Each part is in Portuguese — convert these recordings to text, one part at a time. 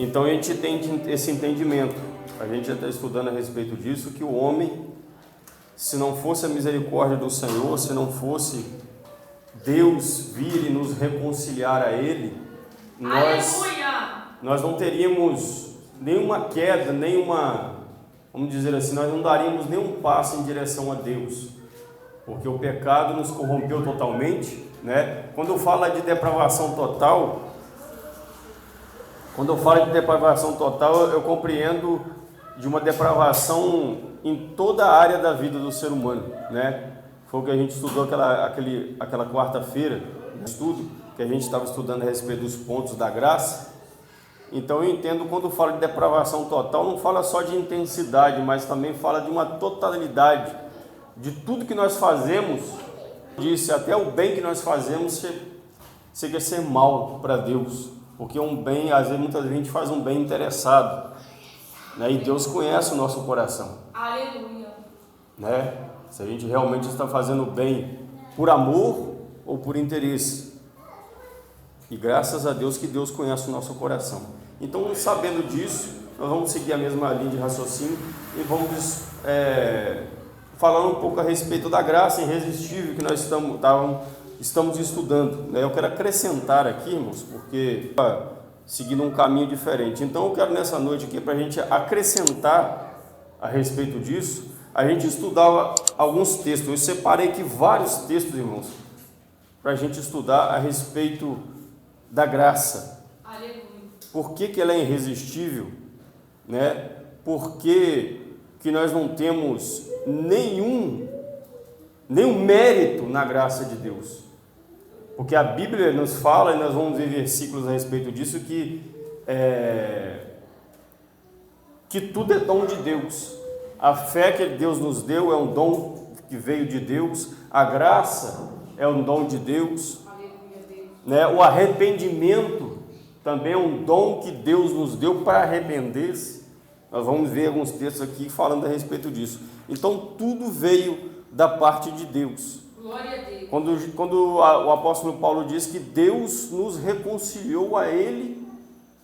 Então a gente tem esse entendimento, a gente já está estudando a respeito disso, que o homem, se não fosse a misericórdia do Senhor, se não fosse Deus vir e nos reconciliar a Ele, nós não teríamos nenhuma queda, vamos dizer assim, nós não daríamos nenhum passo em direção a Deus, porque o pecado nos corrompeu totalmente, né? Quando eu falo de depravação total, eu compreendo de uma depravação em toda a área da vida do ser humano, né? Foi o que a gente estudou aquela quarta-feira, estudo, que a gente estava estudando a respeito dos pontos da graça. Então eu entendo, quando fala de depravação total, não fala só de intensidade, mas também fala de uma totalidade de tudo que nós fazemos. Disse, até o bem que nós fazemos chega a ser mal para Deus, porque um bem, às vezes, muitas vezes a gente faz um bem interessado, né? E Deus conhece o nosso coração. Aleluia. Né? Se a gente realmente está fazendo bem por amor ou por interesse. E graças a Deus que Deus conhece o nosso coração. Então, sabendo disso, nós vamos seguir a mesma linha de raciocínio e vamos falar um pouco a respeito da graça irresistível que nós estamos estudando, né? Eu quero acrescentar aqui, irmãos, porque seguindo um caminho diferente. Então eu quero nessa noite aqui, para a gente acrescentar a respeito disso, a gente estudava alguns textos. Eu separei aqui vários textos, irmãos, para a gente estudar a respeito da graça. Aleluia. Por que ela é irresistível, né? Por que nós não temos nenhum mérito na graça de Deus? Porque a Bíblia nos fala, e nós vamos ver versículos a respeito disso, que tudo é dom de Deus. A fé que Deus nos deu é um dom que veio de Deus, a graça é um dom de Deus, né? O arrependimento também é um dom que Deus nos deu para arrepender-se. Nós vamos ver alguns textos aqui falando a respeito disso. Então tudo veio da parte de Deus. Glória a Deus. Quando o apóstolo Paulo diz que Deus nos reconciliou a Ele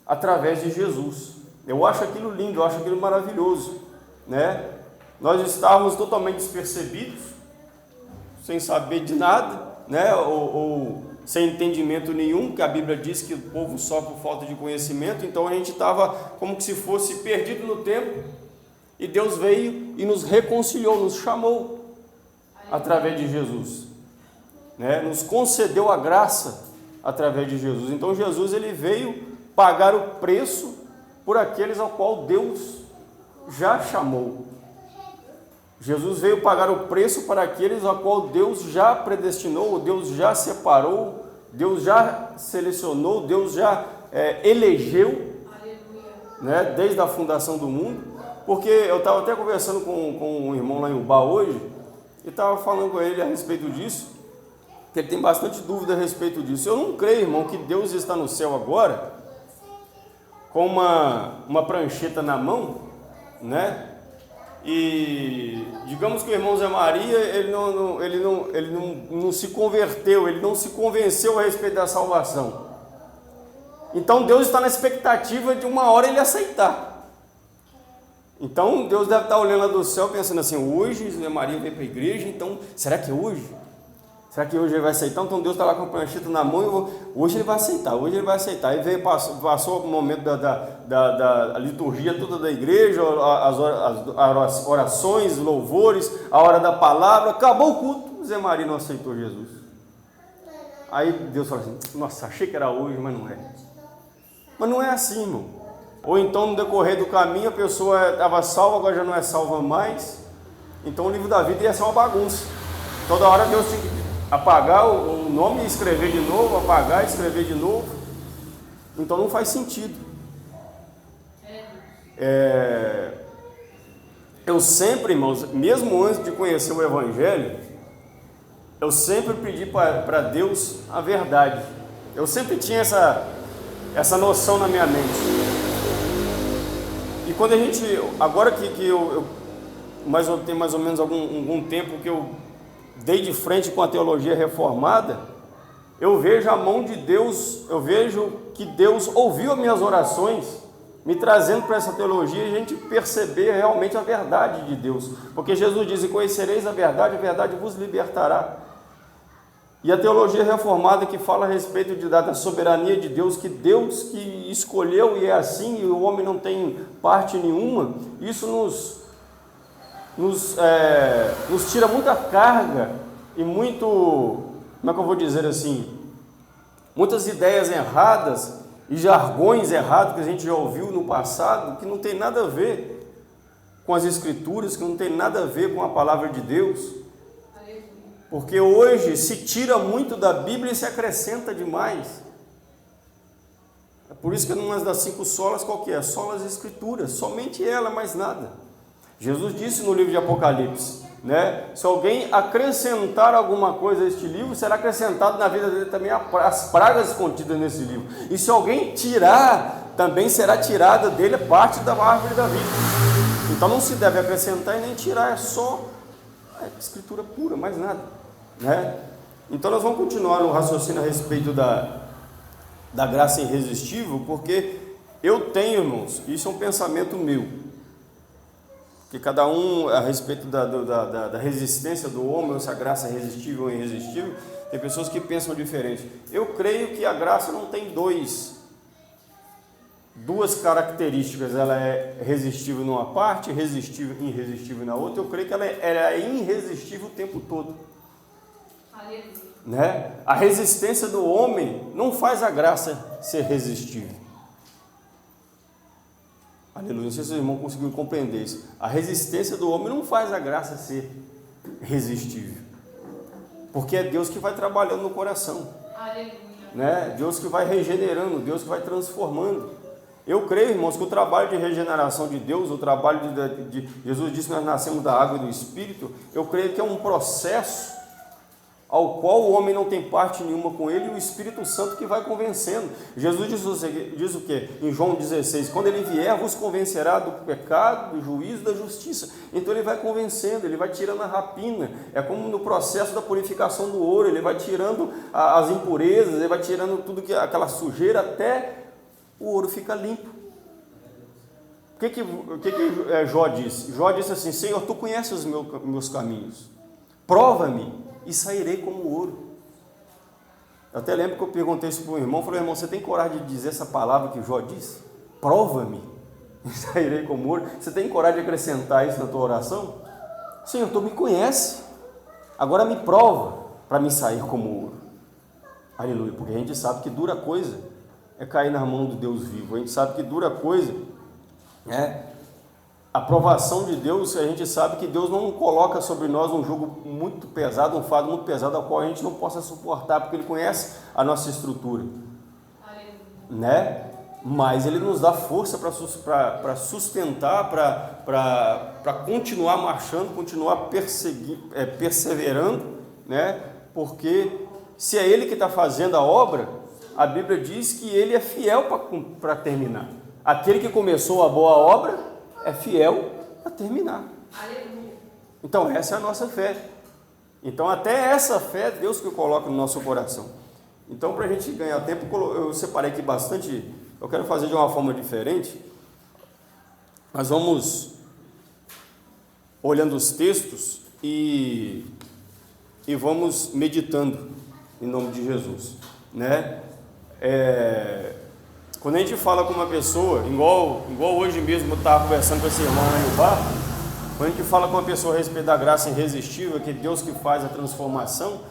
através de Jesus, eu acho aquilo lindo, eu acho aquilo maravilhoso, né? Nós estávamos totalmente despercebidos, sem saber de nada, né? Ou sem entendimento nenhum, que a Bíblia diz que o povo sofre por falta de conhecimento. Então a gente estava como que se fosse perdido no tempo, e Deus veio e nos reconciliou, nos chamou através de Jesus, né? Nos concedeu a graça através de Jesus. Então Jesus, ele veio pagar o preço por aqueles ao qual Deus já chamou. Jesus veio pagar o preço para aqueles ao qual Deus já predestinou, Deus já separou, Deus já selecionou, Deus já elegeu, né? Desde a fundação do mundo. Porque eu estava até conversando com um irmão lá em Ubá hoje, e estava falando com ele a respeito disso, que ele tem bastante dúvida a respeito disso. Eu não creio, irmão, que Deus está no céu agora com uma prancheta na mão, né? E digamos que o irmão Zé Maria, ele não se converteu, ele não se convenceu a respeito da salvação. Então Deus está na expectativa de uma hora ele aceitar. Então Deus deve estar olhando lá do céu pensando assim: hoje Zé Maria veio para a igreja, então será que é hoje? Será que hoje ele vai aceitar? Então Deus está lá com a prancheta na mão, hoje ele vai aceitar, hoje ele vai aceitar. Aí passou o momento da liturgia toda da igreja, as orações, louvores, a hora da palavra, acabou o culto, Zé Maria não aceitou Jesus. Aí Deus fala assim: nossa, achei que era hoje, mas não é. Mas não é assim, irmão. Ou então no decorrer do caminho a pessoa estava salva, agora já não é salva mais. Então o livro da vida ia ser uma bagunça. Toda hora Deus tinha que apagar o nome e escrever de novo, apagar e escrever de novo. Então não faz sentido. Eu sempre, irmãos, mesmo antes de conhecer o Evangelho, eu sempre pedi para Deus a verdade. Eu sempre tinha essa noção na minha mente. E quando a gente, agora que eu tem mais ou menos algum tempo que eu dei de frente com a teologia reformada, eu vejo a mão de Deus, eu vejo que Deus ouviu as minhas orações me trazendo para essa teologia e a gente perceber realmente a verdade de Deus, porque Jesus diz: e conhecereis a verdade vos libertará. E a teologia reformada, que fala a respeito da soberania de Deus, que Deus que escolheu e é assim, e o homem não tem parte nenhuma, isso nos tira muita carga e muito, como é que eu vou dizer assim, muitas ideias erradas e jargões errados que a gente já ouviu no passado, que não tem nada a ver com as Escrituras, que não tem nada a ver com a palavra de Deus. Porque hoje se tira muito da Bíblia e se acrescenta demais. É por isso que numa das 5 solas, qual que é? Solas Escrituras, somente ela, mais nada. Jesus disse no livro de Apocalipse, né? Se alguém acrescentar alguma coisa a este livro, será acrescentado na vida dele também as pragas contidas nesse livro. E se alguém tirar, também será tirada dele parte da árvore da vida. Então não se deve acrescentar e nem tirar, é só Escritura pura, mais nada, né? Então nós vamos continuar no raciocínio a respeito da graça irresistível, porque eu tenho, irmãos, isso é um pensamento meu, que cada um, a respeito da resistência do homem, ou se a graça é resistível ou irresistível, tem pessoas que pensam diferente. Eu creio que a graça não tem duas características, ela é resistível numa parte, irresistível na outra. Eu creio que ela é irresistível o tempo todo, né? A resistência do homem não faz a graça ser resistível. Aleluia, não sei se os irmãos conseguiram compreender isso. A resistência do homem não faz a graça ser resistível, porque é Deus que vai trabalhando no coração. Aleluia. Né? Deus que vai regenerando, Deus que vai transformando. Eu creio, irmãos, que o trabalho de regeneração de Deus, o trabalho de Jesus disse que nós nascemos da água e do Espírito, eu creio que é um processo ao qual o homem não tem parte nenhuma com ele, e o Espírito Santo que vai convencendo. Jesus diz o quê? Em João 16, quando ele vier, vos convencerá do pecado, do juízo, da justiça. Então ele vai convencendo, ele vai tirando a rapina, é como no processo da purificação do ouro, ele vai tirando as impurezas, ele vai tirando tudo aquela sujeira, até o ouro fica limpo. O que Jó disse? Jó disse assim: Senhor, tu conheces os meus caminhos, prova-me e sairei como ouro. Eu até lembro que eu perguntei isso para um irmão, falei: irmão, você tem coragem de dizer essa palavra que Jó disse? Prova-me e sairei como ouro. Você tem coragem de acrescentar isso na tua oração? Senhor, tu me conhece, agora me prova para me sair como ouro. Aleluia, porque a gente sabe que dura coisa é cair na mão do Deus vivo. A gente sabe que dura coisa a provação de Deus. A gente sabe que Deus não coloca sobre nós um jugo muito pesado, um fardo muito pesado, ao qual a gente não possa suportar, porque Ele conhece a nossa estrutura, né? Mas Ele nos dá força para sustentar, para continuar marchando, continuar perseverando, né? Porque se é Ele que está fazendo a obra, a Bíblia diz que Ele é fiel para terminar. Aquele que começou a boa obra é fiel para terminar. Aleluia. Então essa é a nossa fé. Então até essa fé Deus que coloca no nosso coração. Então, para a gente ganhar tempo, eu separei aqui bastante. Eu quero fazer de uma forma diferente. Nós vamos olhando os textos e vamos meditando em nome de Jesus, né? Quando a gente fala com uma pessoa, igual hoje mesmo eu estava conversando com esse irmão lá no bar, quando a gente fala com uma pessoa a respeito da graça irresistível, que é Deus que faz a transformação,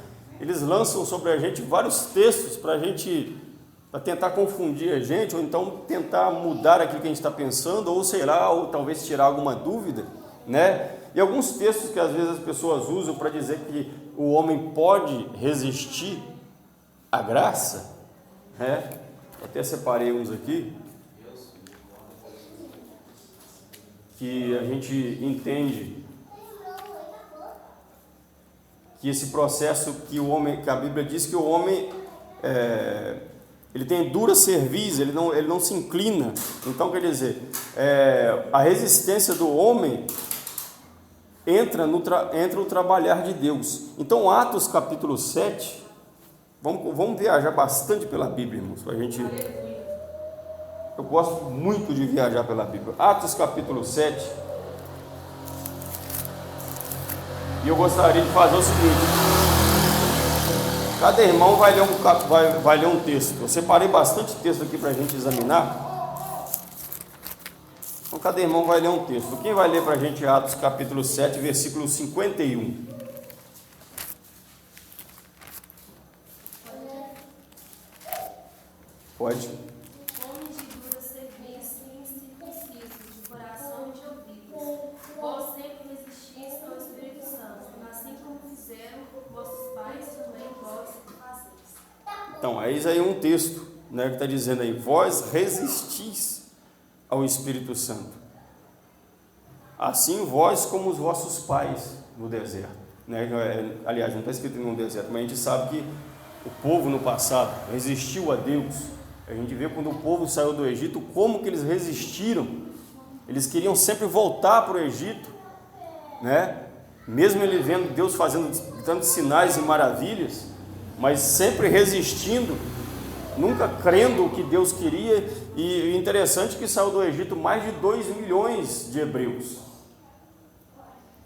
eles lançam sobre a gente vários textos para tentar confundir a gente, ou então tentar mudar aquilo que a gente está pensando, ou sei lá, ou talvez tirar alguma dúvida, né? E alguns textos que às vezes as pessoas usam para dizer que o homem pode resistir à graça, né? Até separei uns aqui, que a gente entende que esse processo que a Bíblia diz que o homem ele tem dura cerviz, ele não se inclina. Então, quer dizer, a resistência do homem entra o trabalhar de Deus. Então, Atos capítulo 7, vamos viajar bastante pela Bíblia, irmãos, para a gente Eu gosto muito de viajar pela Bíblia. Atos capítulo 7. E eu gostaria de fazer o seguinte: cada irmão vai ler um texto. Eu separei bastante texto aqui para a gente examinar. Então cada irmão vai ler um texto. Quem vai ler para a gente Atos capítulo 7, versículo 51? Pode. Homens de dura serviço e incircuncisos de coração e de ouvidos, vós sempre resistis ao Espírito Santo, assim como fizeram vossos pais, também vós fazeis. Então, eis aí um texto, né, que está dizendo aí: vós resistis ao Espírito Santo, assim vós como os vossos pais no deserto, né? Aliás, não está escrito no deserto, mas a gente sabe que o povo no passado resistiu a Deus. A gente vê quando o povo saiu do Egito, como que eles resistiram. Eles queriam sempre voltar para o Egito, né? Mesmo ele vendo Deus fazendo tantos sinais e maravilhas, mas sempre resistindo, nunca crendo o que Deus queria. E interessante que saiu do Egito mais de 2 milhões de hebreus.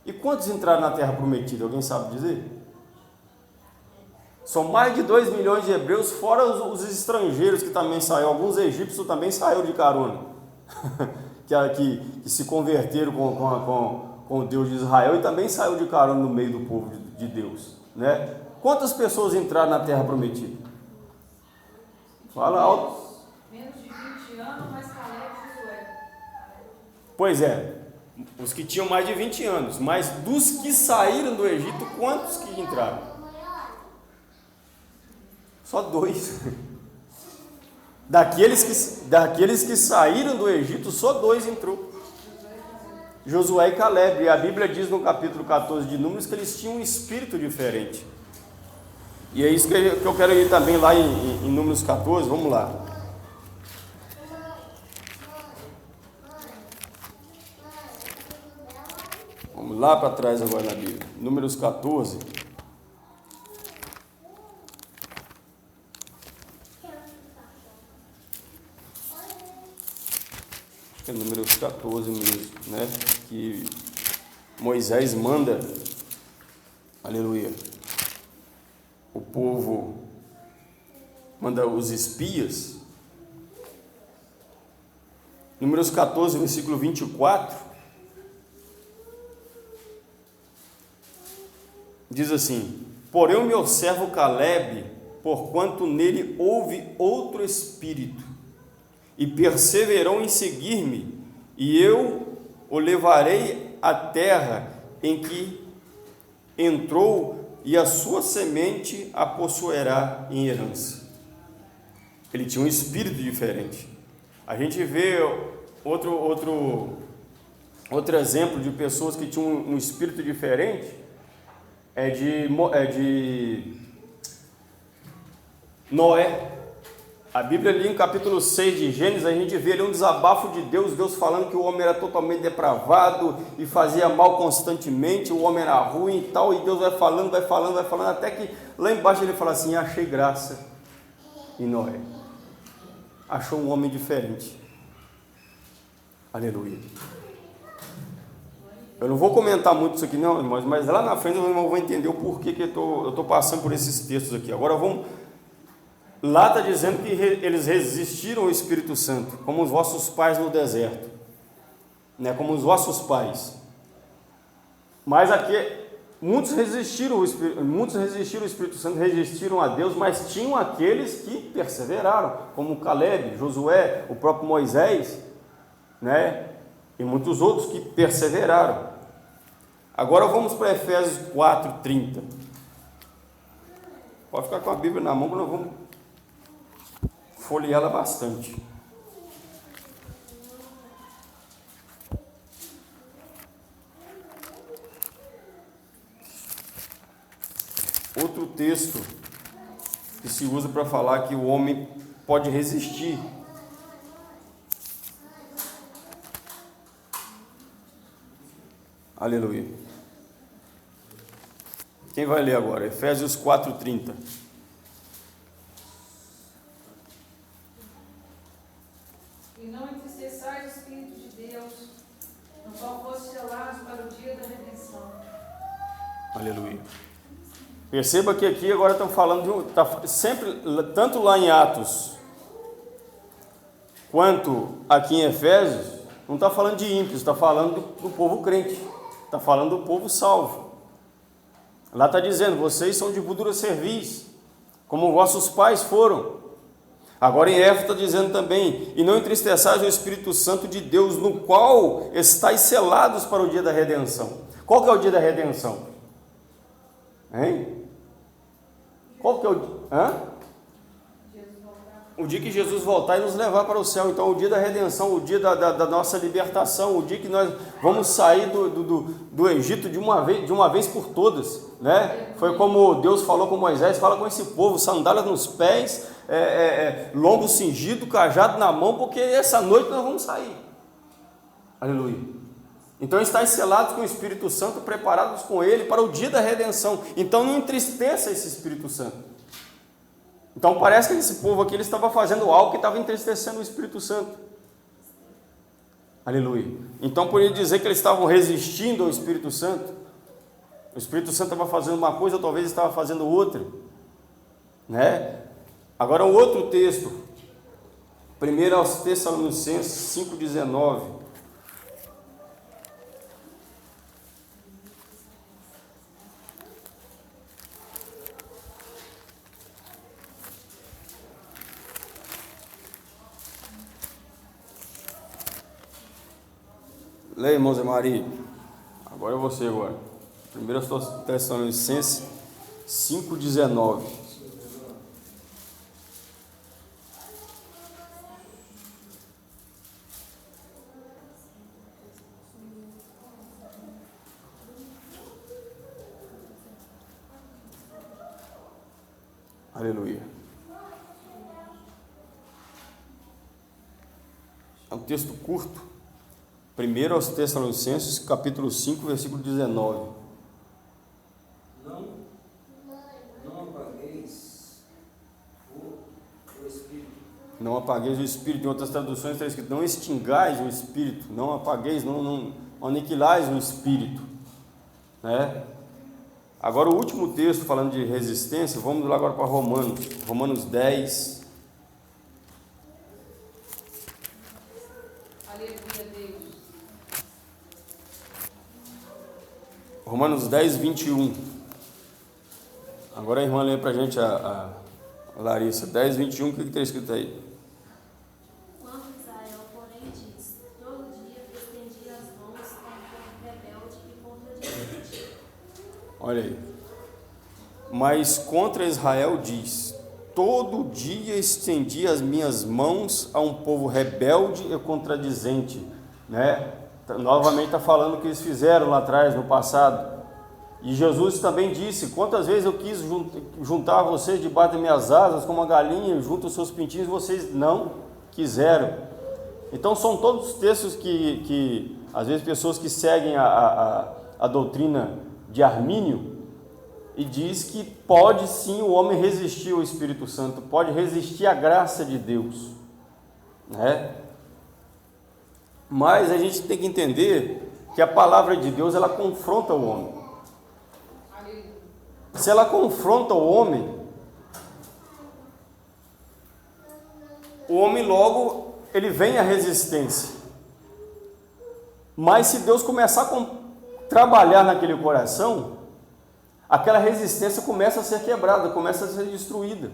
E quantos entraram na terra prometida? Alguém sabe dizer? São mais de 2 milhões de hebreus, fora os estrangeiros que também saíram. Alguns egípcios também saíram de carona, que se converteram com o Deus de Israel e também saiu de carona no meio do povo de Deus, né? Quantas pessoas entraram na terra prometida? Fala alto. Menos de 20 anos, mas Caleb e Josué. Pois é, os que tinham mais de 20 anos, mas dos que saíram do Egito, quantos que entraram? Só 2. Daqueles que saíram do Egito, só 2 entrou. Josué e Caleb. E a Bíblia diz no capítulo 14 de Números que eles tinham um espírito diferente. E é isso que eu quero ir também lá em Números 14. Vamos lá. Vamos lá para trás agora na Bíblia. Números 14. É Números 14 mesmo, né? Que Moisés manda, aleluia, o povo manda os espias. Números 14, versículo 24, diz assim: porém o meu servo Caleb, porquanto nele houve outro espírito, e perseverou em seguir-me, e eu o levarei à terra em que entrou, e a sua semente a possuirá em herança. Ele tinha um espírito diferente. A gente vê outro exemplo de pessoas que tinham um espírito diferente, é de Noé. A Bíblia ali em capítulo 6 de Gênesis, a gente vê ali um desabafo de Deus falando que o homem era totalmente depravado e fazia mal constantemente, o homem era ruim e tal, e Deus vai falando, até que lá embaixo ele fala assim: achei graça em Noé. Achou um homem diferente. Aleluia. Eu não vou comentar muito isso aqui não, irmãos, mas lá na frente eu vou entender o porquê que eu estou passando por esses textos aqui. Agora vamos... Lá está dizendo que eles resistiram ao Espírito Santo, como os vossos pais no deserto, né? Como os vossos pais. Mas aqui, muitos resistiram ao Espírito Santo, resistiram a Deus, mas tinham aqueles que perseveraram, como Caleb, Josué, o próprio Moisés, né? E muitos outros que perseveraram. Agora vamos para Efésios 4:30. Pode ficar com a Bíblia na mão que nós vamos folheá-la bastante. Outro texto que se usa para falar que o homem pode resistir. Aleluia. Quem vai ler agora? Efésios 4:30. E Espírito de Deus, no qual fosse selados para o dia da redenção. Aleluia. Perceba que aqui agora estão falando sempre, tanto lá em Atos, quanto aqui em Efésios, não está falando de ímpios, está falando do povo crente, está falando do povo salvo. Lá está dizendo, vocês são de dura cerviz, como vossos pais foram. Agora em Éfeso está dizendo também, e não entristeçais o Espírito Santo de Deus, no qual estáis selados para o dia da redenção. Qual que é o dia da redenção? Hein? Qual que é o dia? O dia que Jesus voltar e nos levar para o céu. Então o dia da redenção, o dia da nossa libertação, o dia que nós vamos sair do Egito de uma vez por todas, né? Foi como Deus falou com Moisés, fala com esse povo, sandálias nos pés, lombo cingido, cajado na mão, porque essa noite nós vamos sair. Aleluia. Então estáis selados com o Espírito Santo, preparados com Ele para o dia da redenção. Então não entristeça esse Espírito Santo. Então parece que esse povo aqui ele estava fazendo algo que estava entristecendo o Espírito Santo. Aleluia. Então por ele dizer que eles estavam resistindo ao Espírito Santo, o Espírito Santo estava fazendo uma coisa, talvez estava fazendo outra, né? Agora um outro texto, 1 aos Tessalonicenses 5,19. Leia, irmão Zé Maria. Agora é você agora. 1 Tessalonicenses 5,19. Aleluia. É um texto curto. 1 aos Tessalonicenses, capítulo 5, versículo 19. Não apagueis o Espírito. Não apagueis o Espírito. Em outras traduções está escrito, não extingais o Espírito. Não apagueis, não aniquilais o Espírito. Né? Agora o último texto, falando de resistência, vamos lá agora para Romanos. Romanos 10. Romanos 10, 21. Agora a irmã lê para a gente, a Larissa. 10, 21, o que está escrito aí? Quando Israel, porém, diz, todo dia estendi as mãos contra rebelde e contradizente. Olha aí. Mas contra Israel diz, todo dia estendi as minhas mãos a um povo rebelde e contradizente, né? Novamente está falando o que eles fizeram lá atrás, no passado. E Jesus também disse, quantas vezes eu quis juntar vocês debaixo das minhas asas, como uma galinha junto os seus pintinhos, vocês não quiseram. Então são todos os textos que às vezes pessoas que seguem a doutrina de Armínio, e diz que pode sim o homem resistir ao Espírito Santo, pode resistir à graça de Deus, né? Mas a gente tem que entender que a palavra de Deus, ela confronta o homem. Se ela confronta o homem logo, ele vem à resistência. Mas se Deus começar a trabalhar naquele coração, aquela resistência começa a ser quebrada, começa a ser destruída,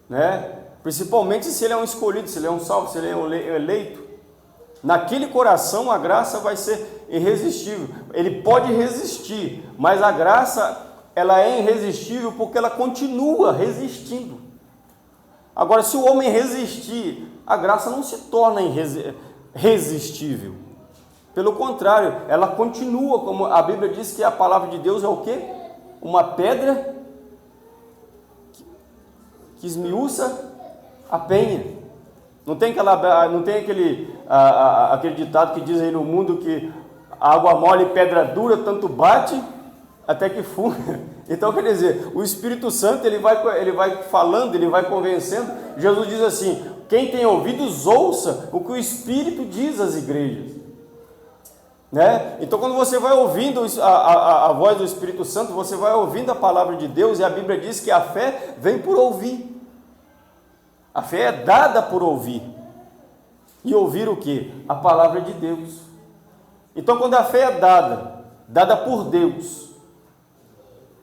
né? Principalmente se ele é um escolhido, se ele é um salvo, se ele é um eleito. Naquele coração a graça vai ser irresistível. Ele pode resistir, mas a graça ela é irresistível porque ela continua resistindo. Agora, se o homem resistir, a graça não se torna irresistível. Pelo contrário, ela continua, como a Bíblia diz que a palavra de Deus é o quê? Uma pedra que esmiuça a penha. Não tem aquele ditado que diz aí no mundo que a água mole e pedra dura tanto bate até que funga. Então, quer dizer, o Espírito Santo ele vai falando, ele vai convencendo. Jesus diz assim, Quem tem ouvidos, ouça o que o Espírito diz às igrejas. Né? Então, quando você vai ouvindo a voz do Espírito Santo, você vai ouvindo a palavra de Deus, e a Bíblia diz que a fé vem por ouvir. A fé é dada por ouvir. E ouvir o quê? A palavra de Deus. Então, quando a fé é dada por Deus,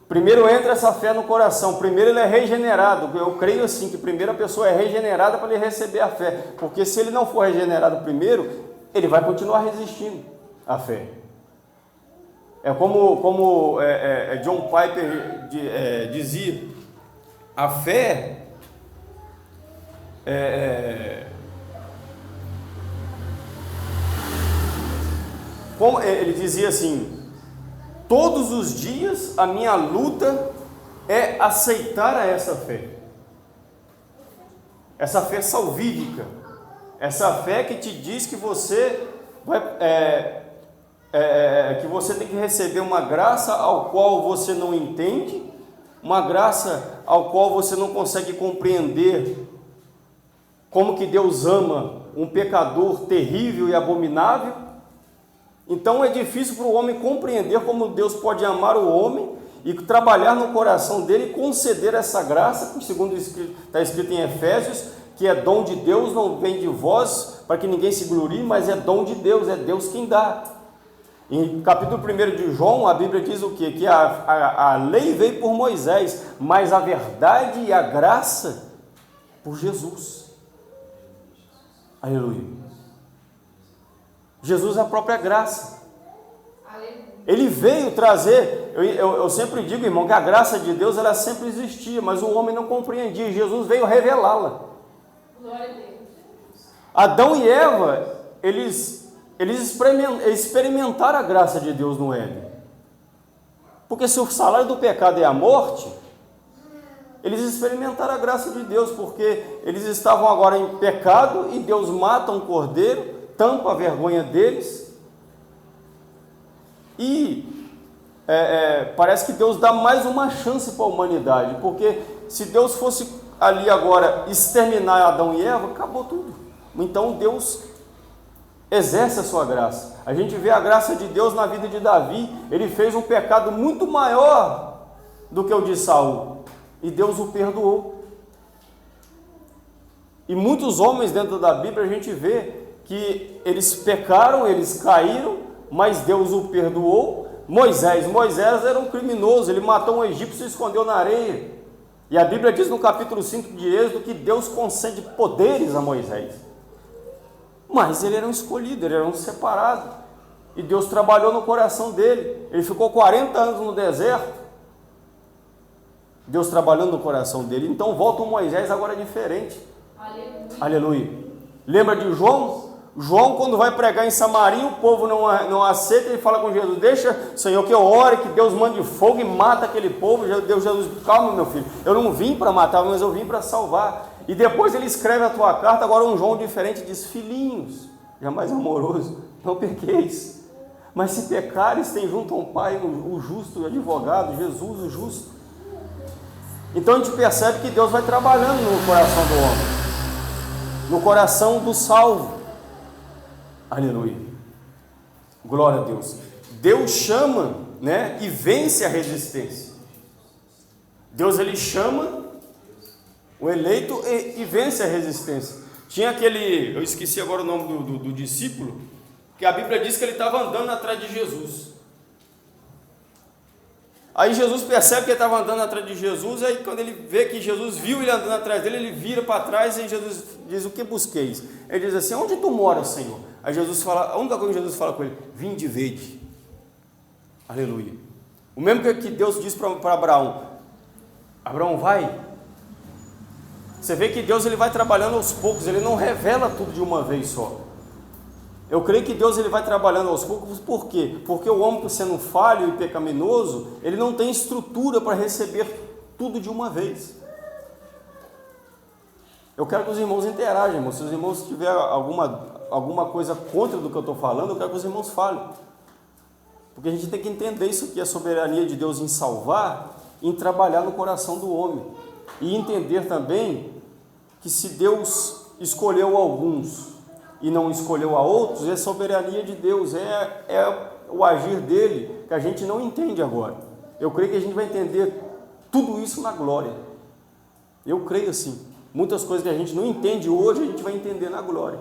primeiro entra essa fé no coração, primeiro ele é regenerado. Eu creio assim, que primeiro a pessoa é regenerada para ele receber a fé, porque se ele não for regenerado primeiro, ele vai continuar resistindo à fé. É como John Piper dizia, a fé como ele dizia assim: todos os dias a minha luta é aceitar essa fé. Essa fé salvífica. Essa fé que te diz que você que você tem que receber uma graça ao qual você não entende, uma graça ao qual você não consegue compreender como que Deus ama um pecador terrível e abominável. Então é difícil para o homem compreender como Deus pode amar o homem e trabalhar no coração dele e conceder essa graça, segundo está escrito em Efésios, que é dom de Deus, não vem de vós, para que ninguém se glorie, mas é dom de Deus, é Deus quem dá. Em capítulo 1 de João, a Bíblia diz o quê? Que a lei veio por Moisés, mas a verdade e a graça por Jesus. Aleluia. Jesus é a própria graça. Ele veio trazer, eu sempre digo, irmão, que a graça de Deus ela sempre existia, mas o homem não compreendia. Jesus veio revelá-la. Adão e Eva, eles experimentaram a graça de Deus no Éden. Porque se o salário do pecado é a morte, eles experimentaram a graça de Deus, porque eles estavam agora em pecado e Deus mata um cordeiro, tampa a vergonha deles, e parece que Deus dá mais uma chance para a humanidade, porque se Deus fosse ali agora exterminar Adão e Eva, acabou tudo. Então Deus exerce a sua graça. A gente vê a graça de Deus na vida de Davi. Ele fez um pecado muito maior do que o de Saul, e Deus o perdoou. E muitos homens dentro da Bíblia a gente vê que eles pecaram, eles caíram, mas Deus o perdoou. Moisés era um criminoso, ele matou um egípcio e se escondeu na areia. E a Bíblia diz no capítulo 5 de Êxodo que Deus concede poderes a Moisés. Mas ele era um escolhido, ele era um separado. E Deus trabalhou no coração dele. Ele ficou 40 anos no deserto. Deus trabalhando no coração dele. Então volta o Moisés agora diferente. Aleluia. Aleluia. Lembra de João? João, quando vai pregar em Samaria, o povo não aceita, ele fala com Jesus: deixa, Senhor, que eu ore, que Deus mande fogo e mata aquele povo. Deus, Jesus, calma, meu filho, eu não vim para matar, mas eu vim para salvar. E depois ele escreve a tua carta, agora um João diferente, diz: filhinhos, jamais amoroso, não pequeis, mas se pecares, tem junto ao Pai o justo, o advogado, Jesus o justo. Então a gente percebe que Deus vai trabalhando no coração do homem, no coração do salvo. Aleluia, glória a Deus. Deus chama, né, e vence a resistência. Deus ele chama o eleito e vence a resistência. Tinha aquele, eu esqueci agora o nome do discípulo, que a Bíblia diz que ele estava andando atrás de Jesus. Aí Jesus percebe que ele estava andando atrás de Jesus, aí quando ele vê que Jesus viu ele andando atrás dele, ele vira para trás e Jesus diz: o que busqueis? Ele diz assim: onde tu moras, Senhor? Aí Jesus fala, a única coisa que Jesus fala com ele: vinde e vede. Aleluia. O mesmo que Deus disse para Abraão: Abraão, vai. Você vê que Deus ele vai trabalhando aos poucos, ele não revela tudo de uma vez só. Eu creio que Deus ele vai trabalhando aos poucos. Por quê? Porque o homem, sendo falho e pecaminoso, ele não tem estrutura para receber tudo de uma vez. Eu quero que os irmãos interajam, irmãos. Se os irmãos tiverem alguma coisa contra do que eu estou falando, eu quero que os irmãos falem. Porque a gente tem que entender isso aqui, a soberania de Deus em salvar, em trabalhar no coração do homem. E entender também que se Deus escolheu alguns e não escolheu a outros, é soberania de Deus, é o agir dele que a gente não entende agora. Eu creio que a gente vai entender tudo isso na glória. Eu creio assim. Muitas coisas que a gente não entende hoje, a gente vai entender na glória.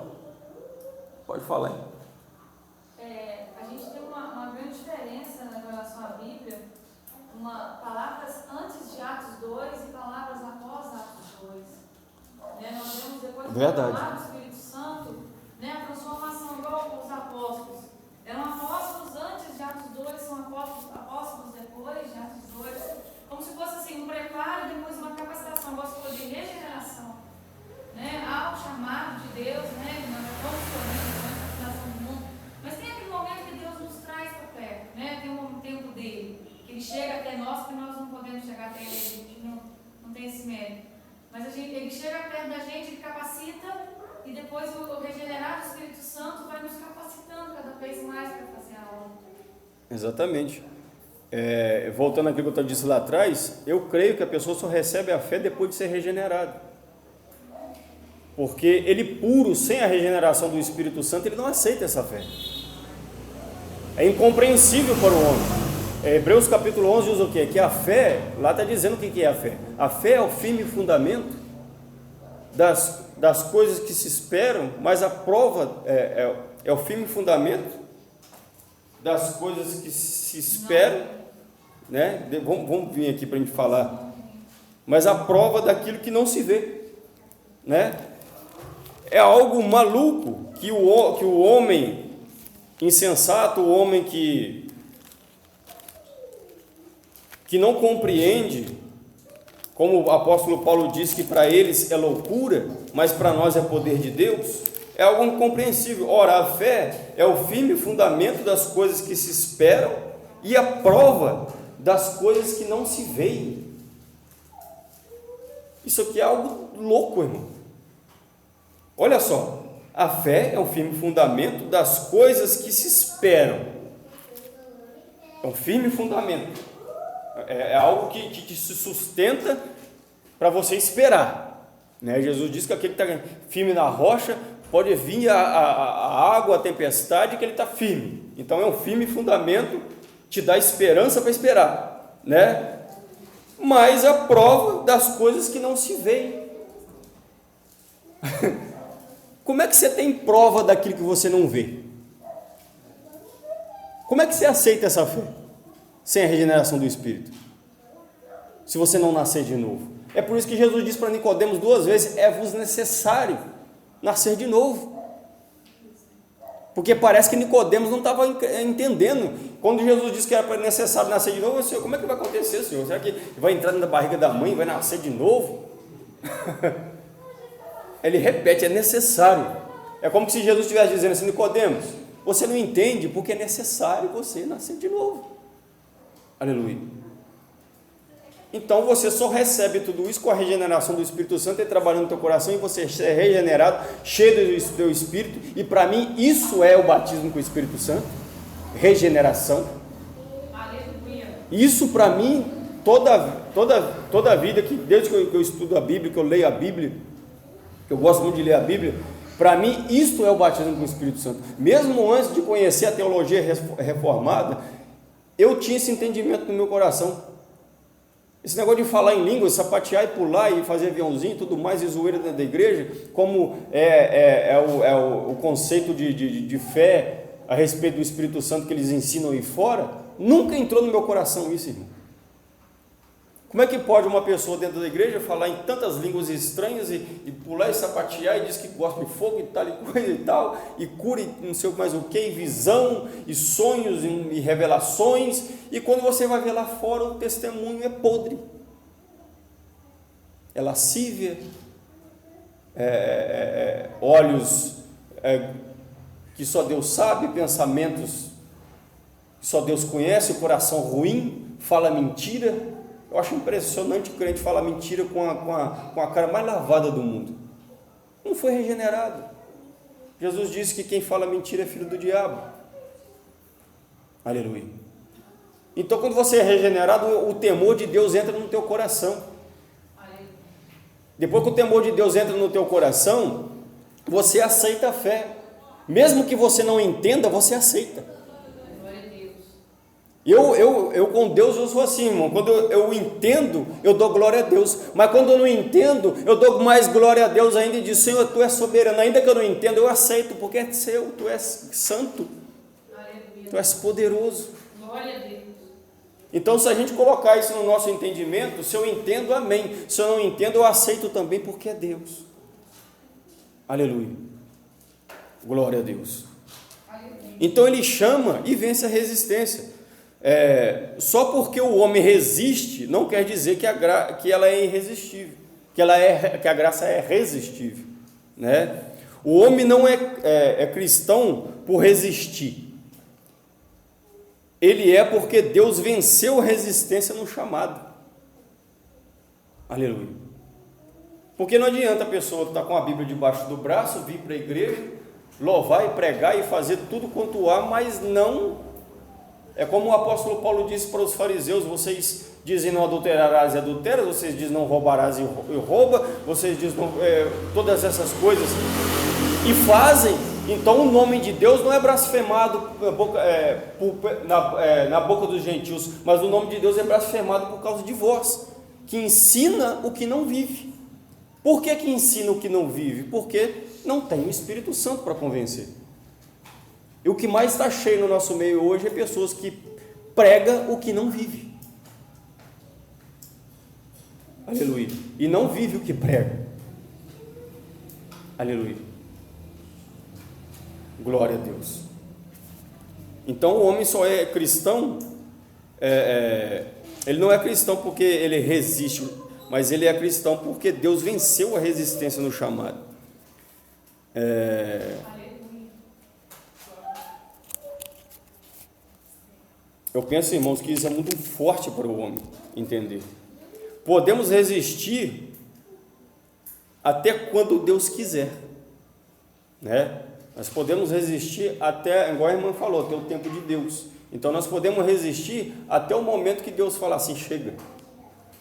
Pode falar aí. A gente tem uma grande diferença na relação à Bíblia, palavras antes de Atos 2 e palavras após Atos 2. Nós vemos depois do do Espírito Santo, a transformação igual os apóstolos. Eram apóstolos antes de Atos 2, são apóstolos depois de Atos 2. Como se fosse assim, um preparo e depois uma capacitação. Eu gosto de regeneração. Ao chamado de Deus, nós vamos escolhendo a fundação do mundo. Mas tem aquele momento que Deus nos traz para perto, tem um tempo dele, que ele chega até nós, porque nós não podemos chegar até ele, a gente não tem esse mérito. Mas ele chega perto da gente, ele capacita, e depois o regenerado Espírito Santo vai nos capacitando cada vez mais para fazer a obra. Exatamente. Voltando àquilo que eu disse lá atrás, eu creio que a pessoa só recebe a fé depois de ser regenerado. Porque ele puro, sem a regeneração do Espírito Santo, ele não aceita essa fé. É incompreensível para o homem. Hebreus capítulo 11 diz o quê? Que a fé, lá está dizendo o que é a fé. A fé é o firme fundamento das coisas que se esperam, mas a prova é o firme fundamento das coisas que se esperam, Vamos vir aqui para a gente falar. Mas a prova daquilo que não se vê, É algo maluco que o homem insensato, o homem que não compreende, como o apóstolo Paulo diz que para eles é loucura, mas para nós é poder de Deus, é algo incompreensível. Ora, a fé é o firme fundamento das coisas que se esperam e a prova das coisas que não se veem. Isso aqui é algo louco, irmão. Olha só, a fé é o firme fundamento das coisas que se esperam. É um firme fundamento. É algo que se sustenta para você esperar. Jesus diz que aquele que está firme na rocha, pode vir a água, a tempestade, que ele está firme. Então é um firme fundamento, te dá esperança para esperar. Mas a prova das coisas que não se veem. Como é que você tem prova daquilo que você não vê? Como é que você aceita essa fé? Sem a regeneração do Espírito. Se você não nascer de novo. É por isso que Jesus disse para Nicodemos 2 vezes, é-vos necessário nascer de novo. Porque parece que Nicodemos não estava entendendo. Quando Jesus disse que era necessário nascer de novo, eu disse, como é que vai acontecer, Senhor? Será que vai entrar na barriga da mãe e vai nascer de novo? Ele repete, é necessário. É como se Jesus estivesse dizendo assim, Nicodemos, você não entende porque é necessário você nascer de novo. Aleluia. Então você só recebe tudo isso com a regeneração do Espírito Santo e trabalhando no teu coração, e você é regenerado, cheio do teu Espírito, e para mim isso é o batismo com o Espírito Santo, regeneração. Aleluia. Isso para mim, toda a vida, que desde que eu estudo a Bíblia, que eu leio a Bíblia, que eu gosto muito de ler a Bíblia, para mim isto é o batismo com o Espírito Santo. Mesmo antes de conhecer a teologia reformada, eu tinha esse entendimento no meu coração. Esse negócio de falar em línguas, sapatear e pular e fazer aviãozinho e tudo mais, e zoeira dentro da igreja, como o conceito de fé a respeito do Espírito Santo que eles ensinam aí fora, nunca entrou no meu coração isso, irmão. Como é que pode uma pessoa dentro da igreja falar em tantas línguas estranhas e pular e sapatear e diz que gosta de fogo e tal, e coisa e tal, e cura e não sei mais o que, e visão, e sonhos e revelações, e quando você vai ver lá fora, o testemunho é podre, é lascívia, olhos que só Deus sabe, pensamentos que só Deus conhece, o coração ruim, fala mentira. Eu acho impressionante o crente falar mentira com a cara mais lavada do mundo. Não foi regenerado. Jesus disse que quem fala mentira é filho do diabo. Aleluia. Então, quando você é regenerado, o temor de Deus entra no teu coração. Depois que o temor de Deus entra no teu coração, você aceita a fé. Mesmo que você não entenda, você aceita. Glória a Deus. Eu com Deus eu sou assim, irmão. Quando eu entendo, eu dou glória a Deus. Mas quando eu não entendo, eu dou mais glória a Deus ainda e digo: Senhor, Tu és soberano. Ainda que eu não entenda, eu aceito, porque é seu, Tu és santo, Aleluia. Tu és poderoso. Glória a Deus. Então, se a gente colocar isso no nosso entendimento, se eu entendo, amém. Se eu não entendo, eu aceito também, porque é Deus. Aleluia. Glória a Deus. Então ele chama e vence a resistência. Só porque o homem resiste, não quer dizer que ela é irresistível, que a graça é resistível, né? O homem não é cristão por resistir. Ele é porque Deus venceu a resistência no chamado. Aleluia. Porque não adianta a pessoa que está com a Bíblia debaixo do braço vir para a igreja, louvar e pregar e fazer tudo quanto há, mas não. É como o apóstolo Paulo disse para os fariseus: vocês dizem não adulterarás e adulteras, vocês dizem não roubarás e rouba, vocês dizem todas essas coisas e fazem. Então o nome de Deus não é blasfemado na boca dos gentios, mas o nome de Deus é blasfemado por causa de vós, que ensina o que não vive. Por que ensina o que não vive? Porque não tem o Espírito Santo para convencer. E o que mais está cheio no nosso meio hoje é pessoas que pregam o que não vive. Aleluia. E não vive o que prega. Aleluia. Glória a Deus. Então o homem só é cristão, ele não é cristão porque ele resiste, mas ele é cristão porque Deus venceu a resistência no chamado. Eu penso, irmãos, que isso é muito forte para o homem entender. Podemos resistir até quando Deus quiser, né? Nós podemos resistir até, igual a irmã falou, até o tempo de Deus. Então nós podemos resistir até o momento que Deus falar assim: chega.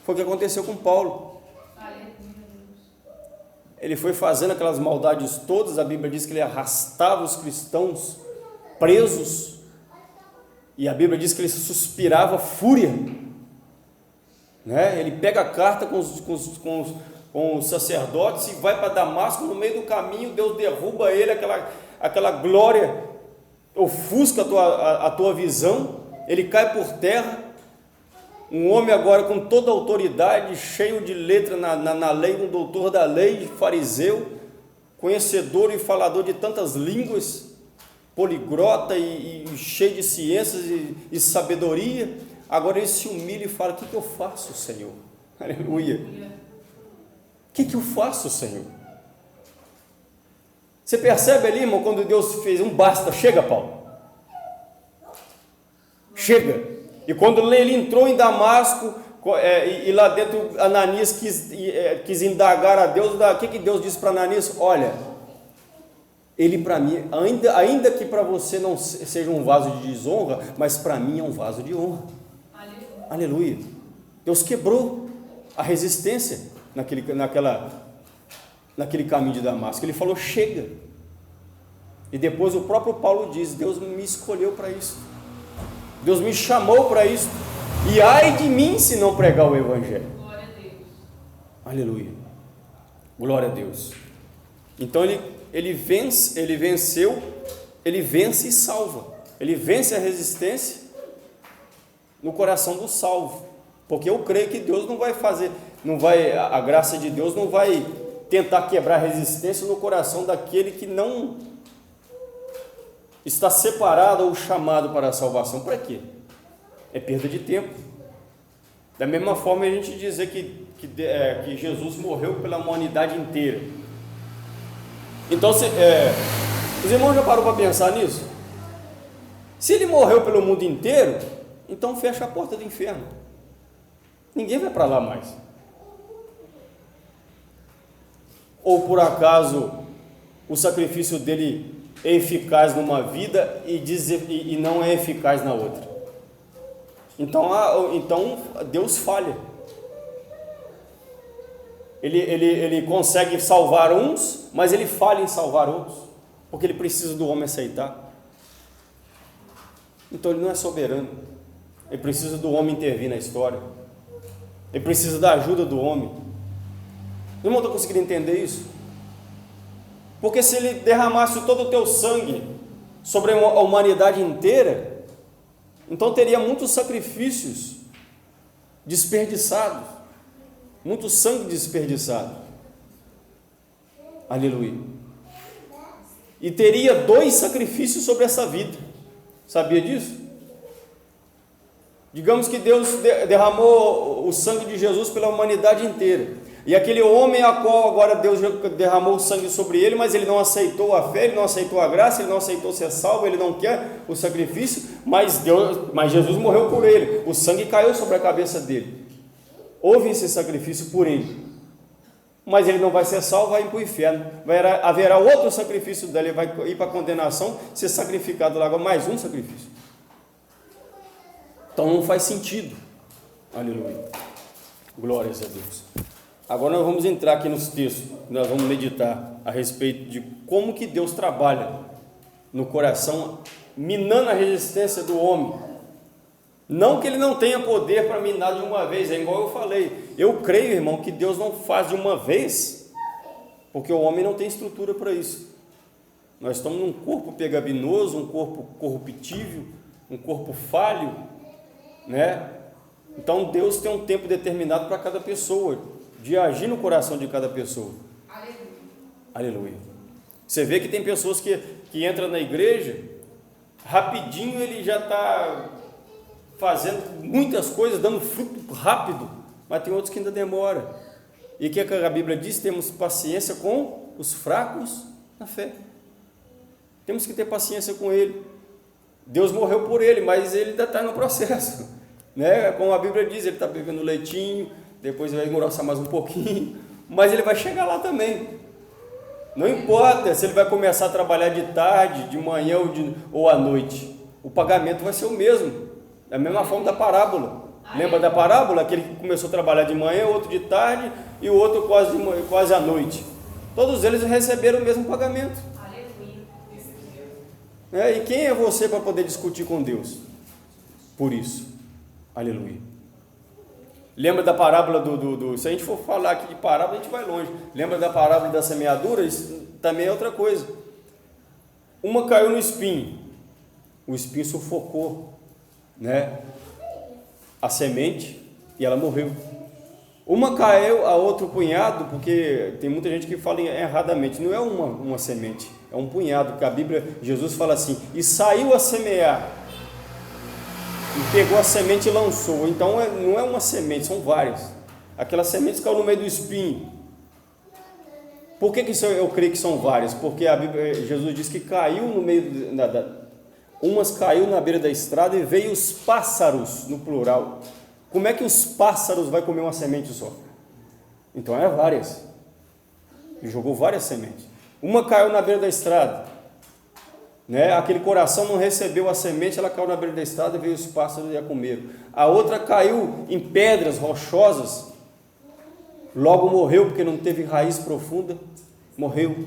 Foi o que aconteceu com Paulo. Ele foi fazendo aquelas maldades todas. A Bíblia diz que ele arrastava os cristãos presos, e a Bíblia diz que ele suspirava fúria, né? Ele pega a carta com os sacerdotes e vai para Damasco. No meio do caminho Deus derruba ele, aquela glória ofusca a tua visão, ele cai por terra. Um homem agora com toda a autoridade, cheio de letra na lei, um doutor da lei, fariseu, conhecedor e falador de tantas línguas, poliglota e cheio de ciências e sabedoria. Agora ele se humilha e fala: o que eu faço, Senhor? Aleluia. O que eu faço, Senhor? Você percebe ali, irmão, quando Deus fez um basta: chega, Paulo, chega. E quando ele entrou em Damasco, e lá dentro Ananias quis indagar a Deus, o que Deus disse para Ananias? Olha, ele para mim, ainda que para você não seja um vaso de desonra, mas para mim é um vaso de honra. Aleluia. Deus quebrou a resistência naquele caminho de Damasco. Ele falou: chega. E depois o próprio Paulo diz: Deus me escolheu para isso, Deus me chamou para isso, e ai de mim se não pregar o Evangelho. Glória a Deus. Aleluia. Glória a Deus. Então ele vence e salva. Ele vence a resistência no coração do salvo, porque eu creio que Deus a graça de Deus não vai tentar quebrar a resistência no coração daquele que não está separado ou chamado para a salvação. Para quê? É perda de tempo. Da mesma forma a gente dizer que Jesus morreu pela humanidade inteira. Então, os irmãos já pararam para pensar nisso? Se ele morreu pelo mundo inteiro, então fecha a porta do inferno. Ninguém vai para lá mais. Ou por acaso o sacrifício dele é eficaz numa vida e não é eficaz na outra? Então Deus falha. ele consegue salvar uns, mas ele falha em salvar outros, porque ele precisa do homem aceitar. Então ele não é soberano, ele precisa do homem intervir na história, ele precisa da ajuda do homem. Não estou conseguindo entender isso? Porque se ele derramasse todo o teu sangue sobre a humanidade inteira, então teria muitos sacrifícios desperdiçados, muito sangue desperdiçado. Aleluia. E teria 2 sacrifícios sobre essa vida. Sabia disso? Digamos que Deus derramou o sangue de Jesus pela humanidade inteira. E aquele homem a qual agora Deus derramou o sangue sobre ele, mas ele não aceitou a fé, ele não aceitou a graça, ele não aceitou ser salvo, ele não quer o sacrifício, mas Jesus morreu por ele, o sangue caiu sobre a cabeça dele. Houve esse sacrifício por ele, mas ele não vai ser salvo, vai ir para o inferno. Haverá outro sacrifício dele, ele vai ir para a condenação, ser sacrificado lá, mais um sacrifício. Então não faz sentido. Aleluia. Glórias a Deus. Agora nós vamos entrar aqui nos textos, nós vamos meditar a respeito de como que Deus trabalha no coração, minando a resistência do homem. Não que ele não tenha poder para minar de uma vez, é igual eu falei. Eu creio, irmão, que Deus não faz de uma vez, porque o homem não tem estrutura para isso. Nós estamos num corpo pecaminoso, um corpo corruptível, um corpo falho, né? Então Deus tem um tempo determinado para cada pessoa, de agir no coração de cada pessoa. Aleluia. Aleluia. Você vê que tem pessoas que entram na igreja, rapidinho ele já está fazendo muitas coisas, dando fruto rápido, mas tem outros que ainda demora. E o que a Bíblia diz? Temos paciência com os fracos na fé. Temos que ter paciência com ele. Deus morreu por ele, mas ele ainda está no processo, né? Como a Bíblia diz, ele está bebendo leitinho, depois vai engrossar mais um pouquinho, mas ele vai chegar lá também. Não importa se ele vai começar a trabalhar de tarde, de manhã ou à noite, o pagamento vai ser o mesmo, da mesma forma da parábola. Lembra da parábola? Aquele que começou a trabalhar de manhã, outro de tarde e o outro quase à noite. Todos eles receberam o mesmo pagamento. E quem é você para poder discutir com Deus por isso? Aleluia. Lembra da parábola se a gente for falar aqui de parábola, a gente vai longe. Lembra da parábola da semeadura? Isso também é outra coisa. Uma caiu no espinho, o espinho sufocou, né, a semente e ela morreu. Uma caiu a outro punhado, porque tem muita gente que fala erradamente, não é uma semente, é um punhado, porque a Bíblia, Jesus fala assim, e saiu a semear, e pegou a semente e lançou. Então não é uma semente, são várias. Aquelas sementes caíram no meio do espinho. Por que eu creio que são várias? Porque a Bíblia, Jesus diz que caiu no meio umas caiu na beira da estrada e veio os pássaros, no plural. Como é que os pássaros vão comer uma semente só? Então é várias. Ele jogou várias sementes. Uma caiu na beira da estrada, né? Aquele coração não recebeu a semente, ela caiu na beira da estrada e veio os pássaros e a comeram. A outra caiu em pedras rochosas, logo morreu porque não teve raiz profunda, morreu.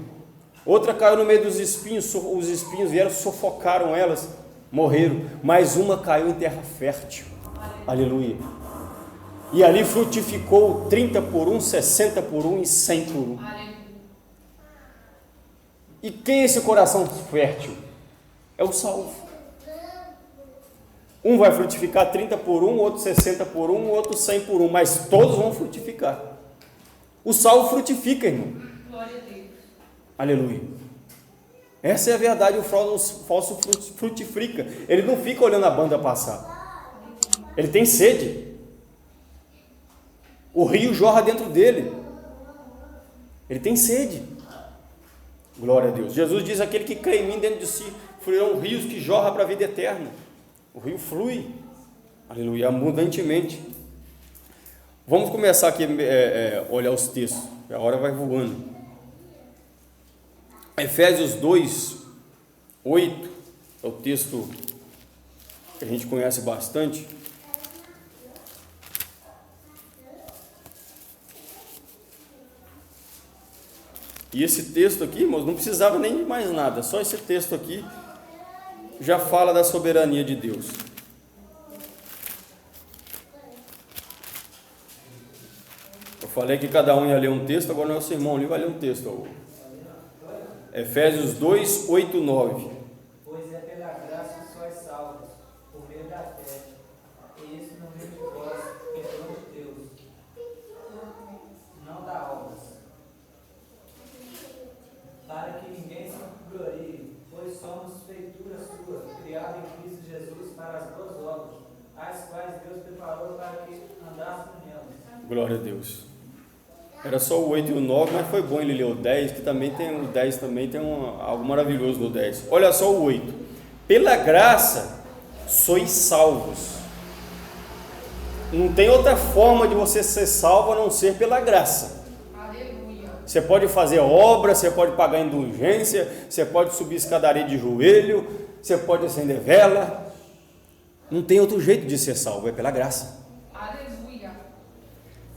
Outra caiu no meio dos espinhos, os espinhos vieram, sufocaram elas, morreram. Mas uma caiu em terra fértil. Aleluia. E ali frutificou 30 por 1, 60 por 1 e 100 por 1. E quem é esse coração fértil? É o salvo. Um vai frutificar 30 por 1, outro 60 por 1, outro 100 por 1, mas todos vão frutificar. O salvo frutifica, irmão. Glória a Deus. Aleluia. Essa é a verdade, o falso frutifica. Ele não fica olhando a banda passar. Ele tem sede. O rio jorra dentro dele. Ele tem sede. Glória a Deus. Jesus diz, aquele que crê em mim, dentro de si fluirão rios que jorram para a vida eterna. O rio flui. Aleluia, abundantemente. Vamos começar aqui a olhar os textos. A hora vai voando. Efésios 2, 8, é o texto que a gente conhece bastante. E esse texto aqui, irmãos, não precisava nem de mais nada, só esse texto aqui já fala da soberania de Deus. Eu falei que cada um ia ler um texto, agora nosso irmão ali vai ler um texto. Efésios 2, 8, 9. Pois é pela graça que sois salvos, por meio da fé. E isso não vem de vós, que é dom de Deus, não da obras, para que ninguém se glorie, pois somos feitura sua, criada em Cristo Jesus para as boas obras, as quais Deus preparou para que andássemos nelas. Glória a Deus. Era só o 8 e o 9, mas foi bom ele ler o 10, que também tem o 10, também tem algo maravilhoso no 10. Olha só o 8. Pela graça sois salvos. Não tem outra forma de você ser salvo a não ser pela graça. Aleluia. Você pode fazer obra, você pode pagar indulgência, você pode subir escadaria de joelho, você pode acender vela. Não tem outro jeito de ser salvo, é pela graça. Aleluia.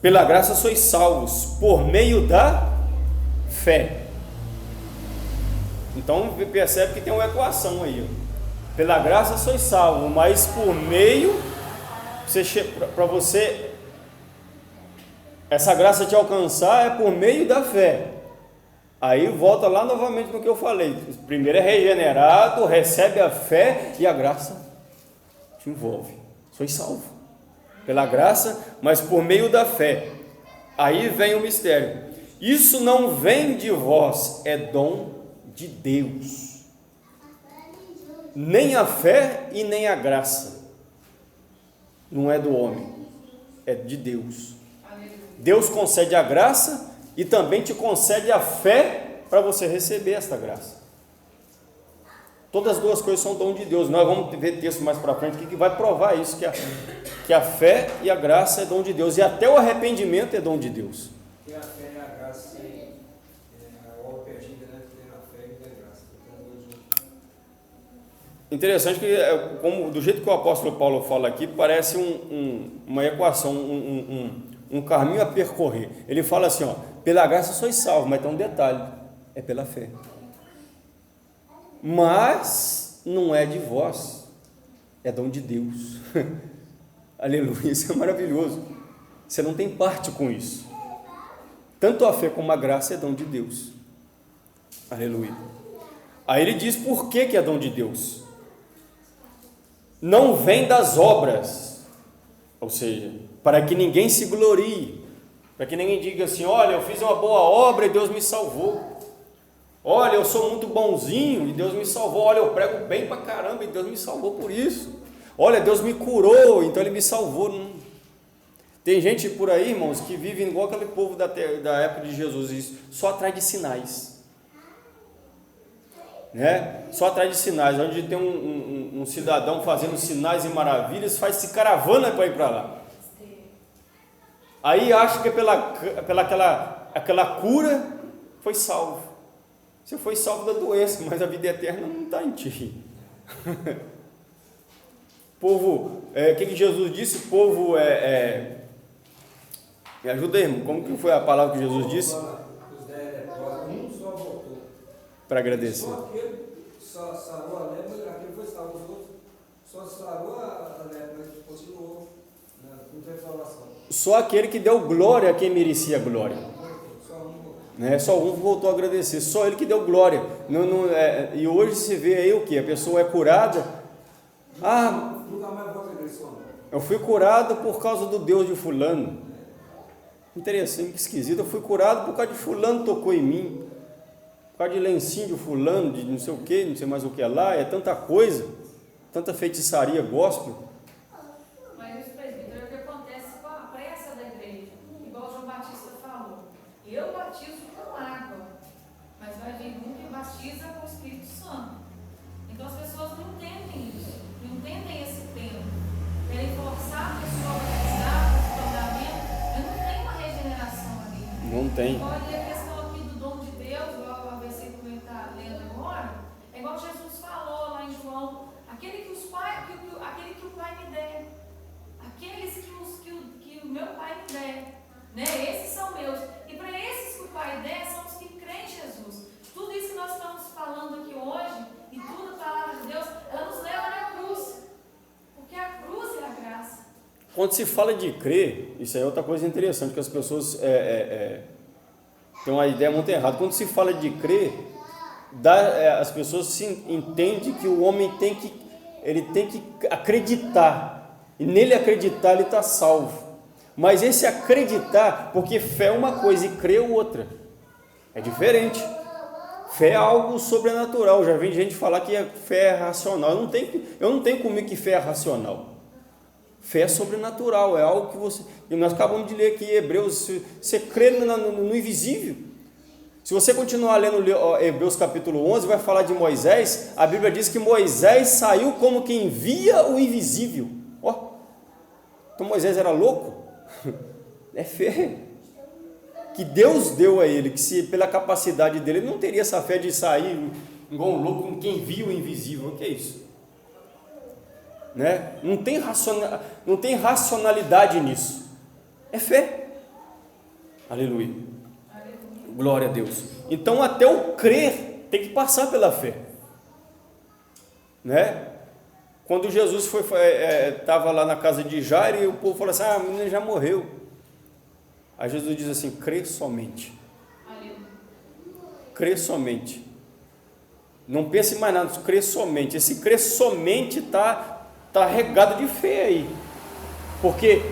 Pela graça sois salvos, por meio da fé. Então percebe que tem uma equação aí. Pela graça sois salvos, mas por meio, para você, essa graça te alcançar é por meio da fé. Aí volta lá novamente no que eu falei. Primeiro é regenerado, recebe a fé e a graça te envolve. Sois salvo. Pela graça, mas por meio da fé. Aí vem o mistério. Isso não vem de vós, é dom de Deus. Nem a fé e nem a graça. Não é do homem, é de Deus. Deus concede a graça e também te concede a fé para você receber esta graça. Todas as duas coisas são dom de Deus. Nós vamos ver texto mais para frente que vai provar isso, que a fé e a graça é dom de Deus, e até o arrependimento é dom de Deus. Tem a fé e a graça, a obra perdida, né? Tem a fé e a graça. Interessante que, como, do jeito que o apóstolo Paulo fala aqui, parece uma equação, um caminho a percorrer. Ele fala assim, ó, pela graça sois salvos, mas tem um detalhe, é pela fé. Mas não é de vós, é dom de Deus. Aleluia, isso é maravilhoso. Você não tem parte com isso. Tanto a fé como a graça é dom de Deus. Aleluia. Aí ele diz por que é dom de Deus. Não vem das obras, ou seja, para que ninguém se glorie, para que ninguém diga assim, olha, eu fiz uma boa obra e Deus me salvou. Olha, eu sou muito bonzinho e Deus me salvou. Olha, eu prego bem pra caramba e Deus me salvou por isso. Olha, Deus me curou, então Ele me salvou. Não. Tem gente por aí, irmãos, que vive igual aquele povo da época de Jesus, só atrás de sinais. Né? Só atrás de sinais. Onde tem um cidadão fazendo sinais e maravilhas, faz-se caravana para ir para lá. Aí acha que pela aquela cura foi salvo. Você foi salvo da doença, mas a vida eterna não está em ti. Povo, o que Jesus disse? Povo me ajuda aí, irmão. Como que foi a palavra que Jesus disse? Os 10 leprosos, um só voltou. Para agradecer. Só aquele só sarou a lepra, aquele foi salvo, os outros só sarou a lepra, continuou. Não teve salvação. Só aquele que deu glória a quem merecia glória. Só um voltou a agradecer, só ele que deu glória. E hoje se vê aí o que? A pessoa é curada. Nunca mais volta a agressão. Eu fui curado por causa do Deus de fulano. Interessante, que esquisito. Eu fui curado por causa de fulano tocou em mim. Por causa de lencinho de fulano, de não sei o que, não sei mais o que lá. É tanta coisa, tanta feitiçaria gospel. Mas isso, presbítero, é o que acontece com a pressa da igreja. Igual o João Batista falou. Eu batizo com água, mas vai vir um que batiza com o Espírito Santo. Então as pessoas não entendem isso, não entendem esse tempo. Querem forçar a pessoa a batizar, a se tornar, mas não tem uma regeneração ali. Não tem. Olha, a questão aqui do dom de Deus, igual a versículo que ele está lendo agora, é igual Jesus falou lá em João, aquele que o Pai me der, aqueles que o meu Pai me der, né? Esses são meus. E para esses que o Pai der, são os que creem em Jesus. Quando se fala de crer, isso aí é outra coisa interessante, que as pessoas têm uma ideia muito errada. Quando se fala de crer, as pessoas entendem que o homem tem que acreditar, e nele acreditar ele está salvo. Mas esse acreditar, porque fé é uma coisa e crer é outra, é diferente. Fé é algo sobrenatural. Já vi gente falar que a fé é racional. Eu não tenho comigo que fé é racional. Fé é sobrenatural, é algo que você... E nós acabamos de ler aqui em Hebreus, você crê no invisível. Se você continuar lendo Hebreus capítulo 11, vai falar de Moisés. A Bíblia diz que Moisés saiu como quem via o invisível. Então Moisés era louco? É fé que Deus deu a ele, que se pela capacidade dele, ele não teria essa fé de sair igual um louco com quem via o invisível. O que é isso? Né? Não tem racionalidade nisso, é fé. Aleluia. Glória a Deus. Então até o crer tem que passar pela fé, né? Quando Jesus estava lá na casa de Jairo, e o povo falou assim: a menina já morreu. Aí Jesus diz assim: crê somente. Crê somente. Não pense mais nada, crê somente. Esse crê somente está regado de fé aí. Porque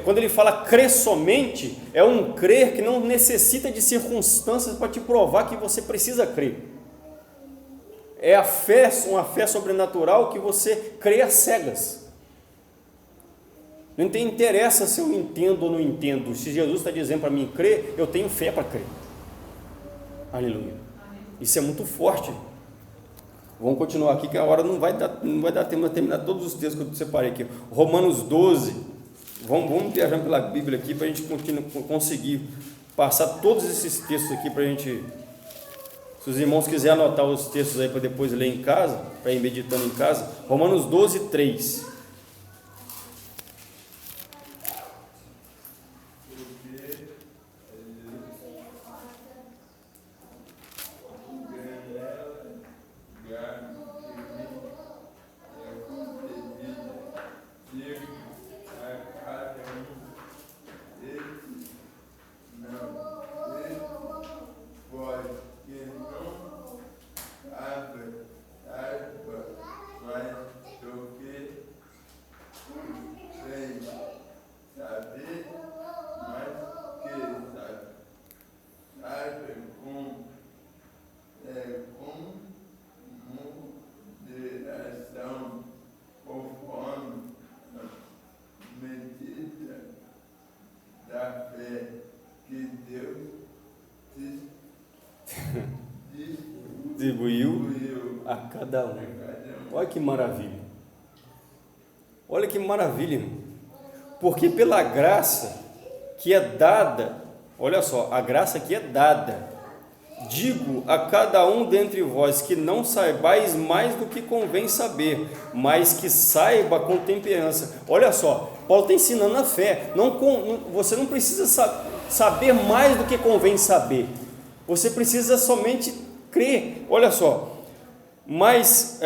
quando ele fala crê somente, é um crer que não necessita de circunstâncias para te provar que você precisa crer. É a fé, uma fé sobrenatural que você crê às cegas. Não tem interessa se eu entendo ou não entendo. Se Jesus está dizendo para mim crer, eu tenho fé para crer. Aleluia. Isso é muito forte. Vamos continuar aqui, que a hora não vai dar tempo de terminar todos os textos que eu separei aqui. Romanos 12. Vamos viajando pela Bíblia aqui para a gente conseguir passar todos esses textos aqui para a gente... Se os irmãos quiserem anotar os textos aí para depois ler em casa, para ir meditando em casa. Romanos 12, 3. Distribuiu a cada um. Olha que maravilha. Olha que maravilha, irmão. Porque pela graça que é dada, olha só, a graça que é dada, digo a cada um dentre vós que não saibais mais do que convém saber, mas que saiba com temperança. Olha só, Paulo está ensinando a fé. Você não precisa saber mais do que convém saber. Você precisa somente crer. Olha só, mas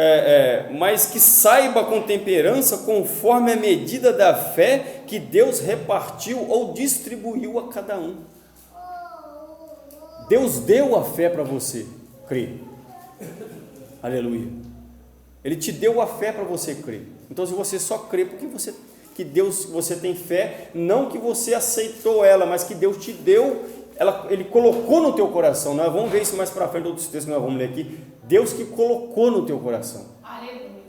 que saiba com temperança, conforme a medida da fé que Deus repartiu ou distribuiu a cada um. Deus deu a fé para você crer. Aleluia. Ele te deu a fé para você crer. Então, se você só crê porque você tem fé, não que você aceitou ela, mas que Deus te deu. Ele colocou no teu coração. Nós vamos ver isso mais para frente, outros textos que nós vamos ler aqui. Deus que colocou no teu coração. Aleluia.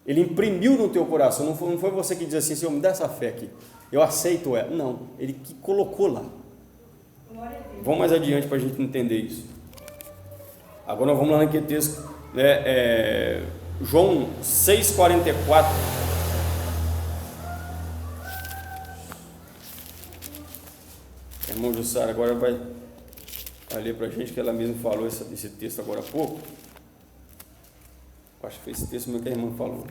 Ele imprimiu no teu coração. Não foi você que diz assim: Senhor, me dá essa fé aqui, eu aceito ela. Não, Ele que colocou lá. Vamos mais adiante para a gente entender isso. Agora nós vamos lá naquele texto, João 6,44. A irmã Jussara agora vai ler para a gente, que ela mesma falou esse texto agora há pouco. Acho que foi esse texto mesmo que a irmã falou.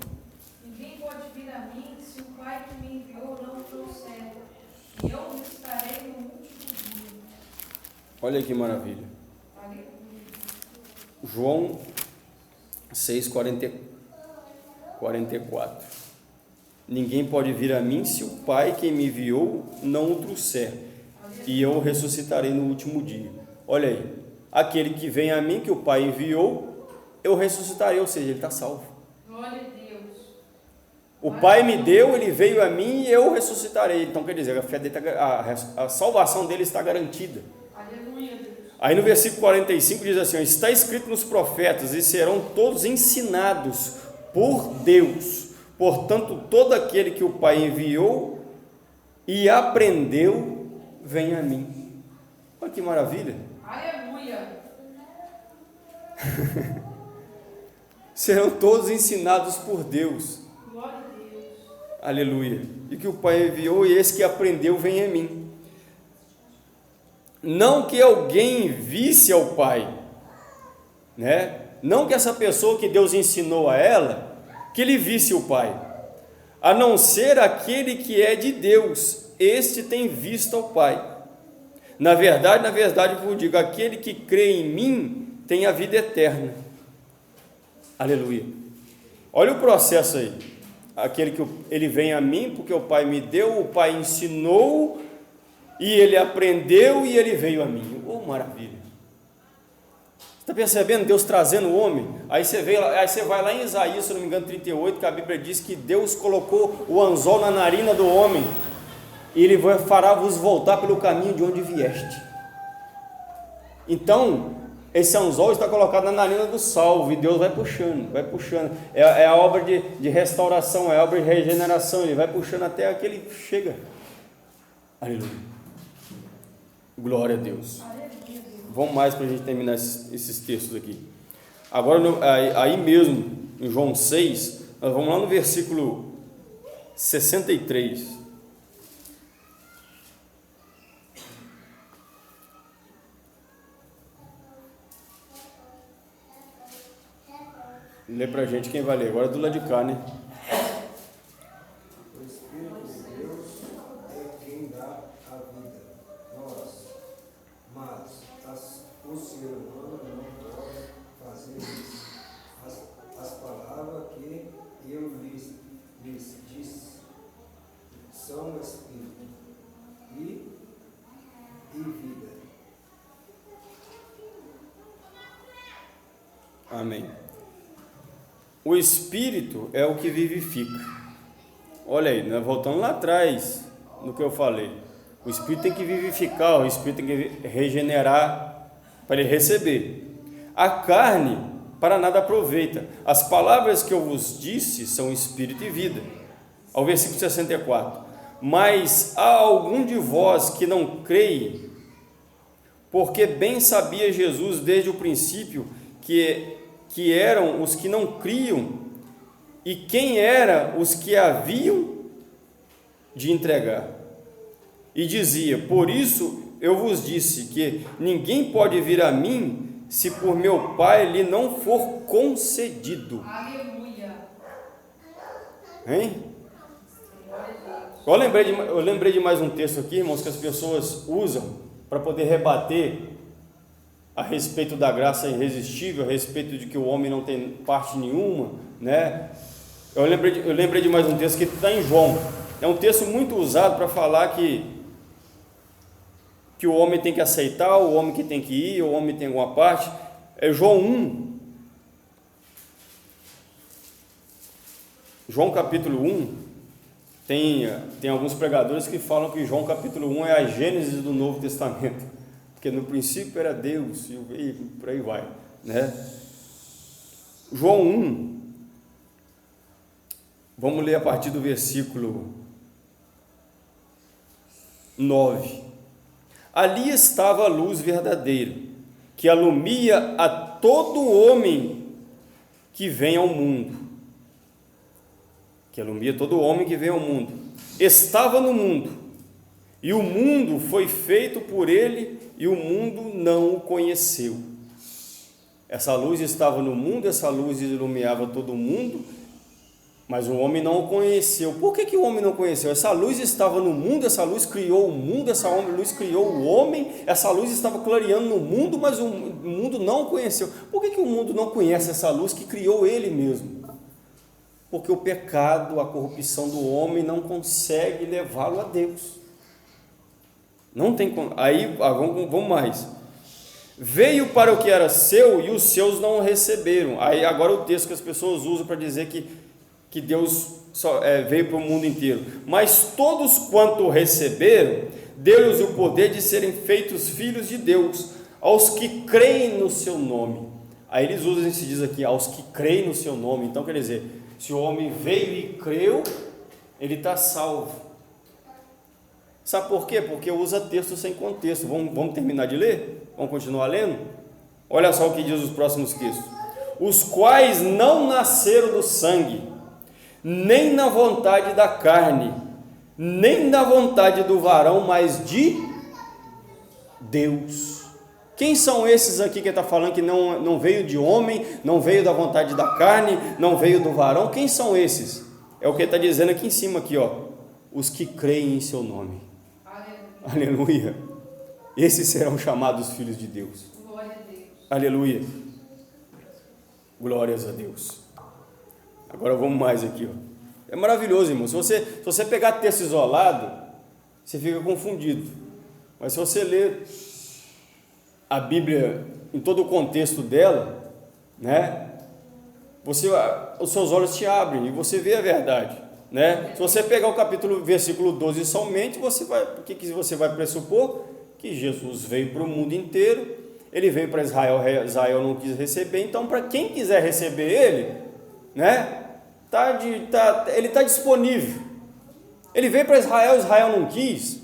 Ninguém pode vir a mim se o Pai que me enviou não trouxer, e eu me estarei no último dia. Olha que maravilha. João 6,44. ninguém pode vir a mim se o Pai que me enviou não o trouxer, e eu o ressuscitarei no último dia. Olha aí, aquele que vem a mim, que o Pai enviou, eu ressuscitarei, ou seja, ele está salvo. Glória a Deus. O Pai me deu, ele veio a mim e eu ressuscitarei. Então quer dizer, a fé dele a salvação dele está garantida. Aleluia, Deus. Aí no versículo 45 diz assim: está escrito nos profetas, e serão todos ensinados por Deus. Portanto, todo aquele que o Pai enviou e aprendeu, vem a mim. Olha que maravilha! Aleluia. Serão todos ensinados por Deus. Glória a Deus. Aleluia. E que o Pai enviou, e esse que aprendeu, vem a mim. Não que alguém visse ao Pai, né? Não que essa pessoa que Deus ensinou a ela, que ele visse o Pai, a não ser aquele que é de Deus, este tem visto ao Pai. Na verdade, eu vos digo, aquele que crê em mim tem a vida eterna. Aleluia. Olha o processo aí. Aquele que ele vem a mim porque o Pai me deu, o Pai ensinou, e ele aprendeu e ele veio a mim. Oh, maravilha! Está percebendo Deus trazendo o homem? Aí você vai lá em Isaías, se não me engano, 38, que a Bíblia diz que Deus colocou o anzol na narina do homem, e ele fará vos voltar pelo caminho de onde vieste. Então, esse anzol está colocado na narina do salvo, e Deus vai puxando. É a obra de restauração, é a obra de regeneração, ele vai puxando até aquele chega. Aleluia. Glória a Deus. Vamos mais para a gente terminar esses textos aqui. Agora, aí mesmo, em João 6, nós vamos lá no versículo 63. Lê para a gente quem vai ler. Agora é do lado de cá, né? O Espírito de Deus é quem dá a vida. Mas o ser humano não pode fazer isso. As palavras que eu lhes disse são Espírito e vida. Amém. O Espírito é o que vivifica. Olha aí, nós voltamos lá atrás no que eu falei. O Espírito tem que vivificar, o Espírito tem que regenerar para ele receber. A carne para nada aproveita. As palavras que eu vos disse são Espírito e vida. Ao versículo 64. Mas há algum de vós que não creia, porque bem sabia Jesus desde o princípio que eram os que não criam, e quem era os que haviam de entregar. E dizia: por isso eu vos disse que ninguém pode vir a mim se por meu Pai lhe não for concedido. Aleluia. Hein? Eu lembrei de mais um texto aqui, irmãos, que as pessoas usam para poder rebater a respeito da graça irresistível, a respeito de que o homem não tem parte nenhuma, né? Eu lembrei de mais um texto que está em João. É um texto muito usado para falar que o homem tem que aceitar, o homem que tem que ir, o homem tem alguma parte. É João 1. João capítulo 1. Tem alguns pregadores que falam que João capítulo 1 é a gênese do Novo Testamento, porque no princípio era Deus, e por aí vai, né? João 1, vamos ler a partir do versículo 9. Ali estava a luz verdadeira, que alumia a todo homem que vem ao mundo. Estava no mundo, e o mundo foi feito por ele, e o mundo não o conheceu. Essa luz estava no mundo, essa luz iluminava todo mundo, mas o homem não o conheceu. Por que o homem não conheceu? Essa luz estava no mundo, essa luz criou o mundo, essa luz criou o homem, essa luz estava clareando no mundo, mas o mundo não o conheceu. Por que o mundo não conhece essa luz que criou ele mesmo? Porque o pecado, a corrupção do homem não consegue levá-lo a Deus. Não tem como. Aí, vamos mais. Veio para o que era seu e os seus não o receberam. Aí agora o texto que as pessoas usam para dizer que Deus veio para o mundo inteiro. Mas todos quanto o receberam, deu-lhes o poder de serem feitos filhos de Deus, aos que creem no seu nome. Aí eles usam esse diz aqui, aos que creem no seu nome. Então quer dizer, se o homem veio e creu, ele está salvo. Sabe por quê? Porque usa texto sem contexto. Vamos terminar de ler? Vamos continuar lendo? Olha só o que diz os próximos textos. Os quais não nasceram do sangue, nem na vontade da carne, nem na vontade do varão, mas de Deus. Quem são esses aqui que está falando que não veio de homem, não veio da vontade da carne, não veio do varão? Quem são esses? É o que ele está dizendo aqui em cima, aqui, ó. Os que creem em seu nome. Aleluia. Esses serão chamados filhos de Deus. Glória a Deus. Aleluia. Glórias a Deus. Agora vamos mais aqui, ó. É maravilhoso, irmão. Se você pegar texto isolado, você fica confundido. Mas se você ler a Bíblia em todo o contexto dela, né? Os seus olhos te abrem e você vê a verdade, né? Se você pegar o versículo 12 somente, o que você vai pressupor? Que Jesus veio para o mundo inteiro, ele veio para Israel, Israel não quis receber, então para quem quiser receber ele, né? Ele está disponível. Ele veio para Israel, Israel não quis,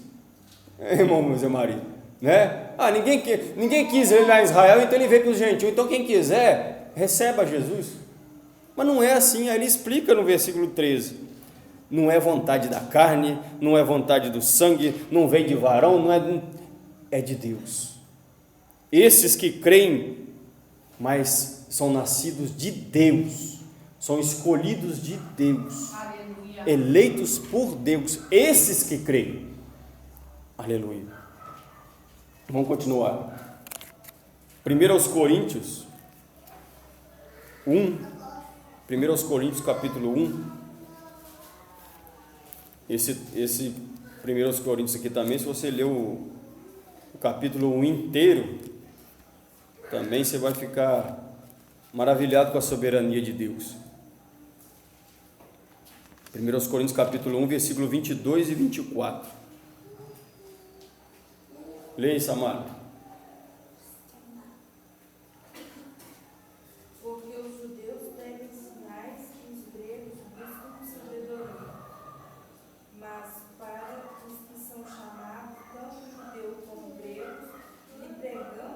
irmão Zé Maria, né? Ninguém quis ele lá em Israel, então ele veio para os gentios. Então quem quiser, receba Jesus. Mas não é assim. Aí ele explica no versículo 13: não é vontade da carne, não é vontade do sangue, não veio de varão, é de Deus. Esses que creem, mas são nascidos de Deus, são escolhidos de Deus, Aleluia. eleitos por Deus, esses que creem. Aleluia. Vamos continuar. 1 Coríntios 1. 1 Coríntios capítulo 1. Esse 1 Coríntios aqui também, se você ler o capítulo 1 inteiro, também você vai ficar maravilhado com a soberania de Deus. 1 Coríntios capítulo 1, versículo 22 e 24. Leia, Samara. Porque os judeus pedem sinais e os gregos buscam sabedoria. Mas para os que são chamados, tanto judeus como gregos, lhe pregamos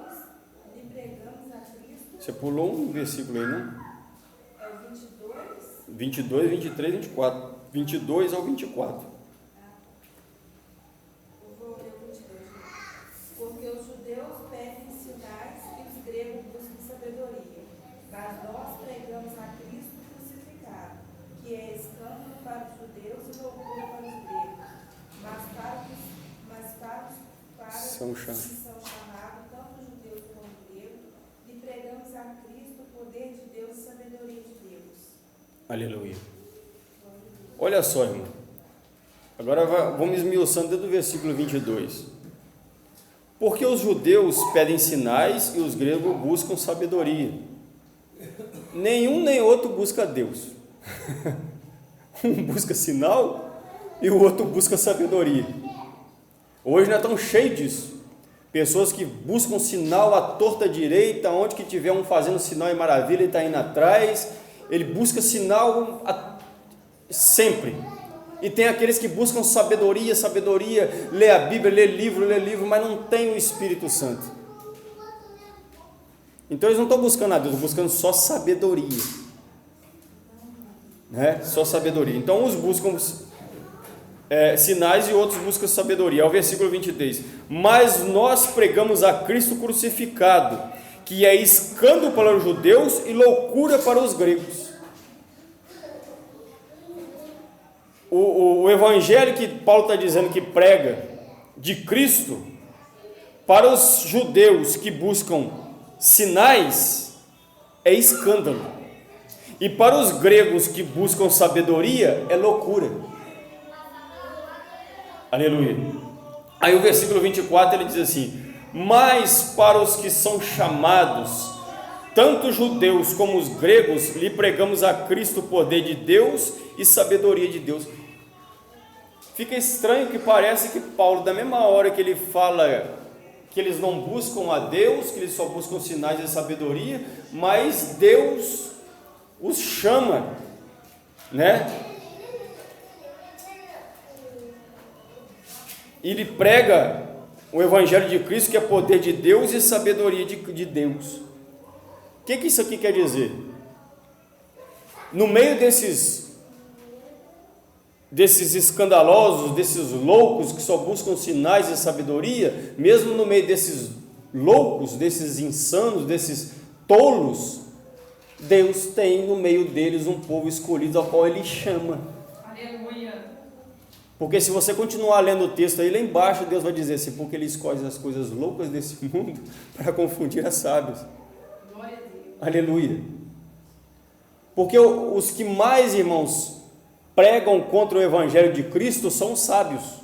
a Cristo. Você pulou um versículo aí, não? É o 22? 22, 23, 24. 22 ao 24. Eu vou ler o 22. Porque os judeus pedem sinais e os gregos buscam sabedoria. Mas nós pregamos a Cristo crucificado, que é escândalo para os judeus e loucura para os gregos. Mas para os que são chamados, tanto judeus como gregos, lhe pregamos a Cristo, o poder de Deus e sabedoria de Deus. Aleluia. Olha só, irmão. Agora vamos esmiuçando desde o versículo 22. Porque os judeus pedem sinais e os gregos buscam sabedoria. Nenhum nem outro busca Deus. Um busca sinal e o outro busca sabedoria. Hoje nós estamos cheios disso. Pessoas que buscam sinal à torta direita, onde que tiver um fazendo sinal e maravilha, ele está indo atrás. Ele busca sinal sempre. E tem aqueles que buscam sabedoria, lê a Bíblia, lê livro, mas não tem o Espírito Santo. Então eles não estão buscando a Deus, estão buscando só sabedoria, né? Só sabedoria. Então uns buscam sinais e outros buscam sabedoria. Ao versículo 23: mas nós pregamos a Cristo crucificado, que é escândalo para os judeus e loucura para os gregos. O evangelho que Paulo está dizendo que prega de Cristo, para os judeus que buscam sinais, é escândalo. E para os gregos que buscam sabedoria, é loucura. Aleluia. Aí o versículo 24 ele diz assim: mas para os que são chamados, tanto judeus como os gregos, lhe pregamos a Cristo o poder de Deus e sabedoria de Deus. Fica estranho que parece que Paulo, da mesma hora que ele fala que eles não buscam a Deus, que eles só buscam sinais de sabedoria, mas Deus os chama, né? E ele prega o Evangelho de Cristo, que é poder de Deus e sabedoria de Deus. O que isso aqui quer dizer? No meio desses escandalosos, desses loucos que só buscam sinais de sabedoria, mesmo no meio desses loucos, desses insanos, desses tolos, Deus tem no meio deles um povo escolhido ao qual Ele chama. Aleluia. Porque se você continuar lendo o texto aí, lá embaixo Deus vai dizer assim: porque Ele escolhe as coisas loucas desse mundo para confundir as sábias. Glória a Deus. Aleluia. Porque os que mais, irmãos, pregam contra o Evangelho de Cristo são os sábios.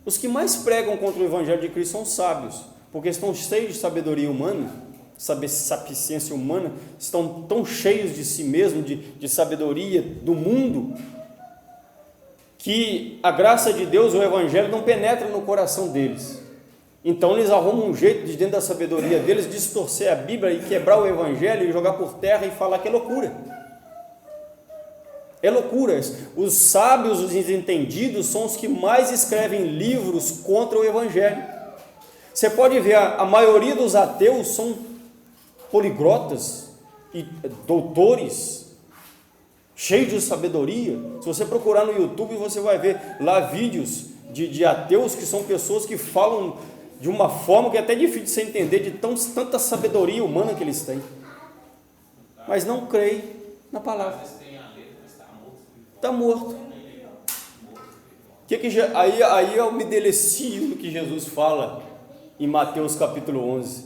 Os que mais pregam contra o Evangelho de Cristo são os sábios, porque estão cheios de sabedoria humana, sapiência humana, estão tão cheios de si mesmos, de sabedoria do mundo, que a graça de Deus, o Evangelho, não penetra no coração deles. Então eles arrumam um jeito de, dentro da sabedoria deles, distorcer a Bíblia e quebrar o Evangelho e jogar por terra e falar que é loucura. É loucura. Os sábios, os entendidos, são os que mais escrevem livros contra o Evangelho. Você pode ver, a maioria dos ateus são poliglotas e doutores, cheios de sabedoria. Se você procurar no YouTube, você vai ver lá vídeos de ateus, que são pessoas que falam de uma forma que é até difícil de você entender, de tanta sabedoria humana que eles têm, mas não creem na palavra. Está morto. Aí eu me delicio do que Jesus fala em Mateus capítulo 11.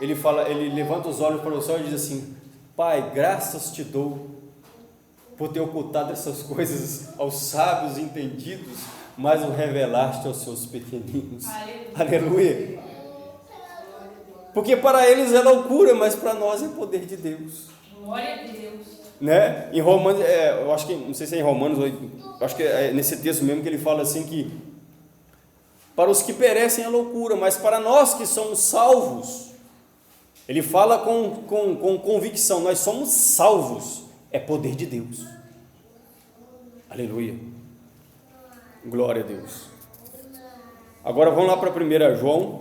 Ele levanta os olhos para o céu e diz assim: Pai, graças te dou por ter ocultado essas coisas aos sábios e entendidos, mas o revelaste aos seus pequeninos. Aleluia. Porque para eles é loucura, mas para nós é poder de Deus. Glória a Deus. Né? Em Romanos, eu acho que, não sei se é em Romanos, acho que é nesse texto mesmo que ele fala assim que para os que perecem é loucura, mas para nós que somos salvos, ele fala com convicção, nós somos salvos, é poder de Deus. Aleluia. Glória a Deus. Agora vamos lá para 1 João.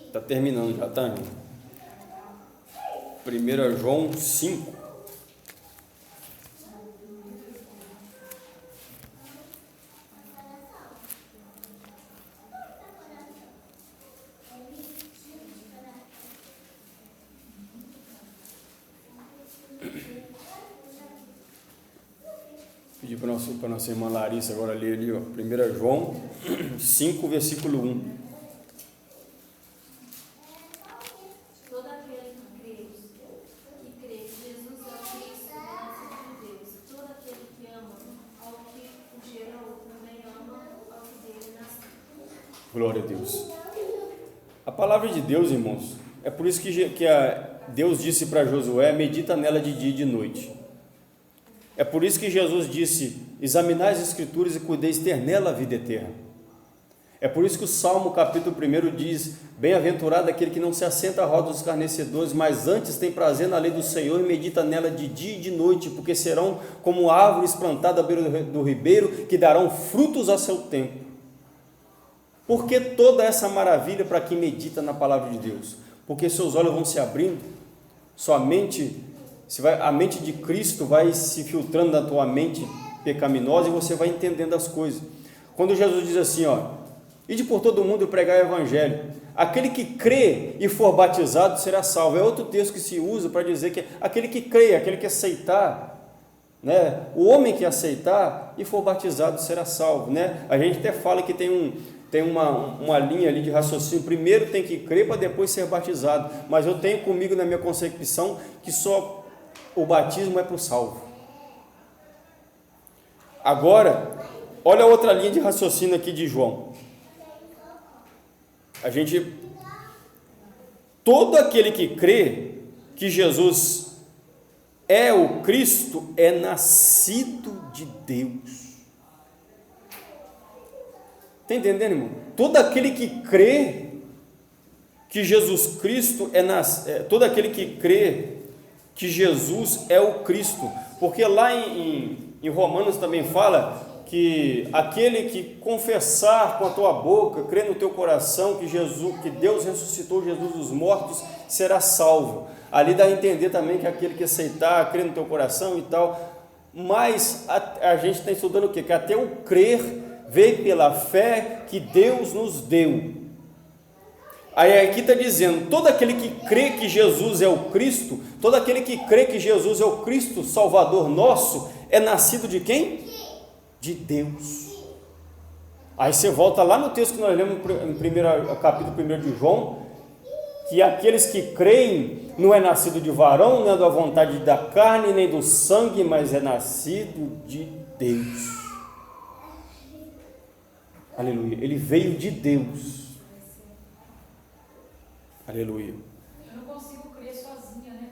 Está terminando já, tá? 1 João 5. Pedi para nossa irmã Larissa agora ler ali, ó, 1 João 5, versículo 1. Todo aquele que crê que Jesus é o Cristo, é o Filho de Deus. Todo aquele que ama ao que o gerou, também ama ao que dele nasceu. Glória a Deus. A palavra de Deus, irmãos, é por isso que Deus disse para Josué: medita nela de dia e de noite. É por isso que Jesus disse: examinai as Escrituras e cuideis ter nela a vida eterna. É por isso que o Salmo capítulo 1 diz: bem-aventurado aquele que não se assenta à roda dos escarnecedores, mas antes tem prazer na lei do Senhor e medita nela de dia e de noite, porque serão como árvores plantadas à beira do ribeiro, que darão frutos a seu tempo. Por que toda essa maravilha para quem medita na palavra de Deus? Porque seus olhos vão se abrindo, sua mente, a mente de Cristo vai se filtrando na tua mente pecaminosa e você vai entendendo as coisas. Quando Jesus diz assim, ó: ide por todo mundo e pregar o Evangelho, aquele que crê e for batizado será salvo. É outro texto que se usa para dizer que aquele que crê, aquele que aceitar, né? O homem que aceitar e for batizado será salvo, né? A gente até fala que tem tem uma linha ali de raciocínio. Primeiro tem que crer para depois ser batizado. Mas eu tenho comigo na minha concepção que só o batismo é para o salvo. Agora, olha a outra linha de raciocínio aqui de João. Todo aquele que crê que Jesus é o Cristo é nascido de Deus. Está entendendo, irmão? Todo aquele que crê que Jesus Cristo todo aquele que crê que Jesus é o Cristo, porque lá em Romanos também fala que aquele que confessar com a tua boca, crer no teu coração que Deus ressuscitou Jesus dos mortos, será salvo. Ali dá a entender também que aquele que aceitar, crer no teu coração e tal, mas a gente está estudando o quê? Que até o crer veio pela fé que Deus nos deu. Aí aqui está dizendo, todo aquele que crê que Jesus é o Cristo, todo aquele que crê que Jesus é o Cristo, Salvador nosso, é nascido de quem? De Deus. Aí você volta lá no texto que nós lemos em capítulo 1 de João, que aqueles que creem não é nascido de varão, não é da vontade da carne, nem do sangue, mas é nascido de Deus. Aleluia. Ele veio de Deus. Aleluia. Eu não consigo crer sozinha, né?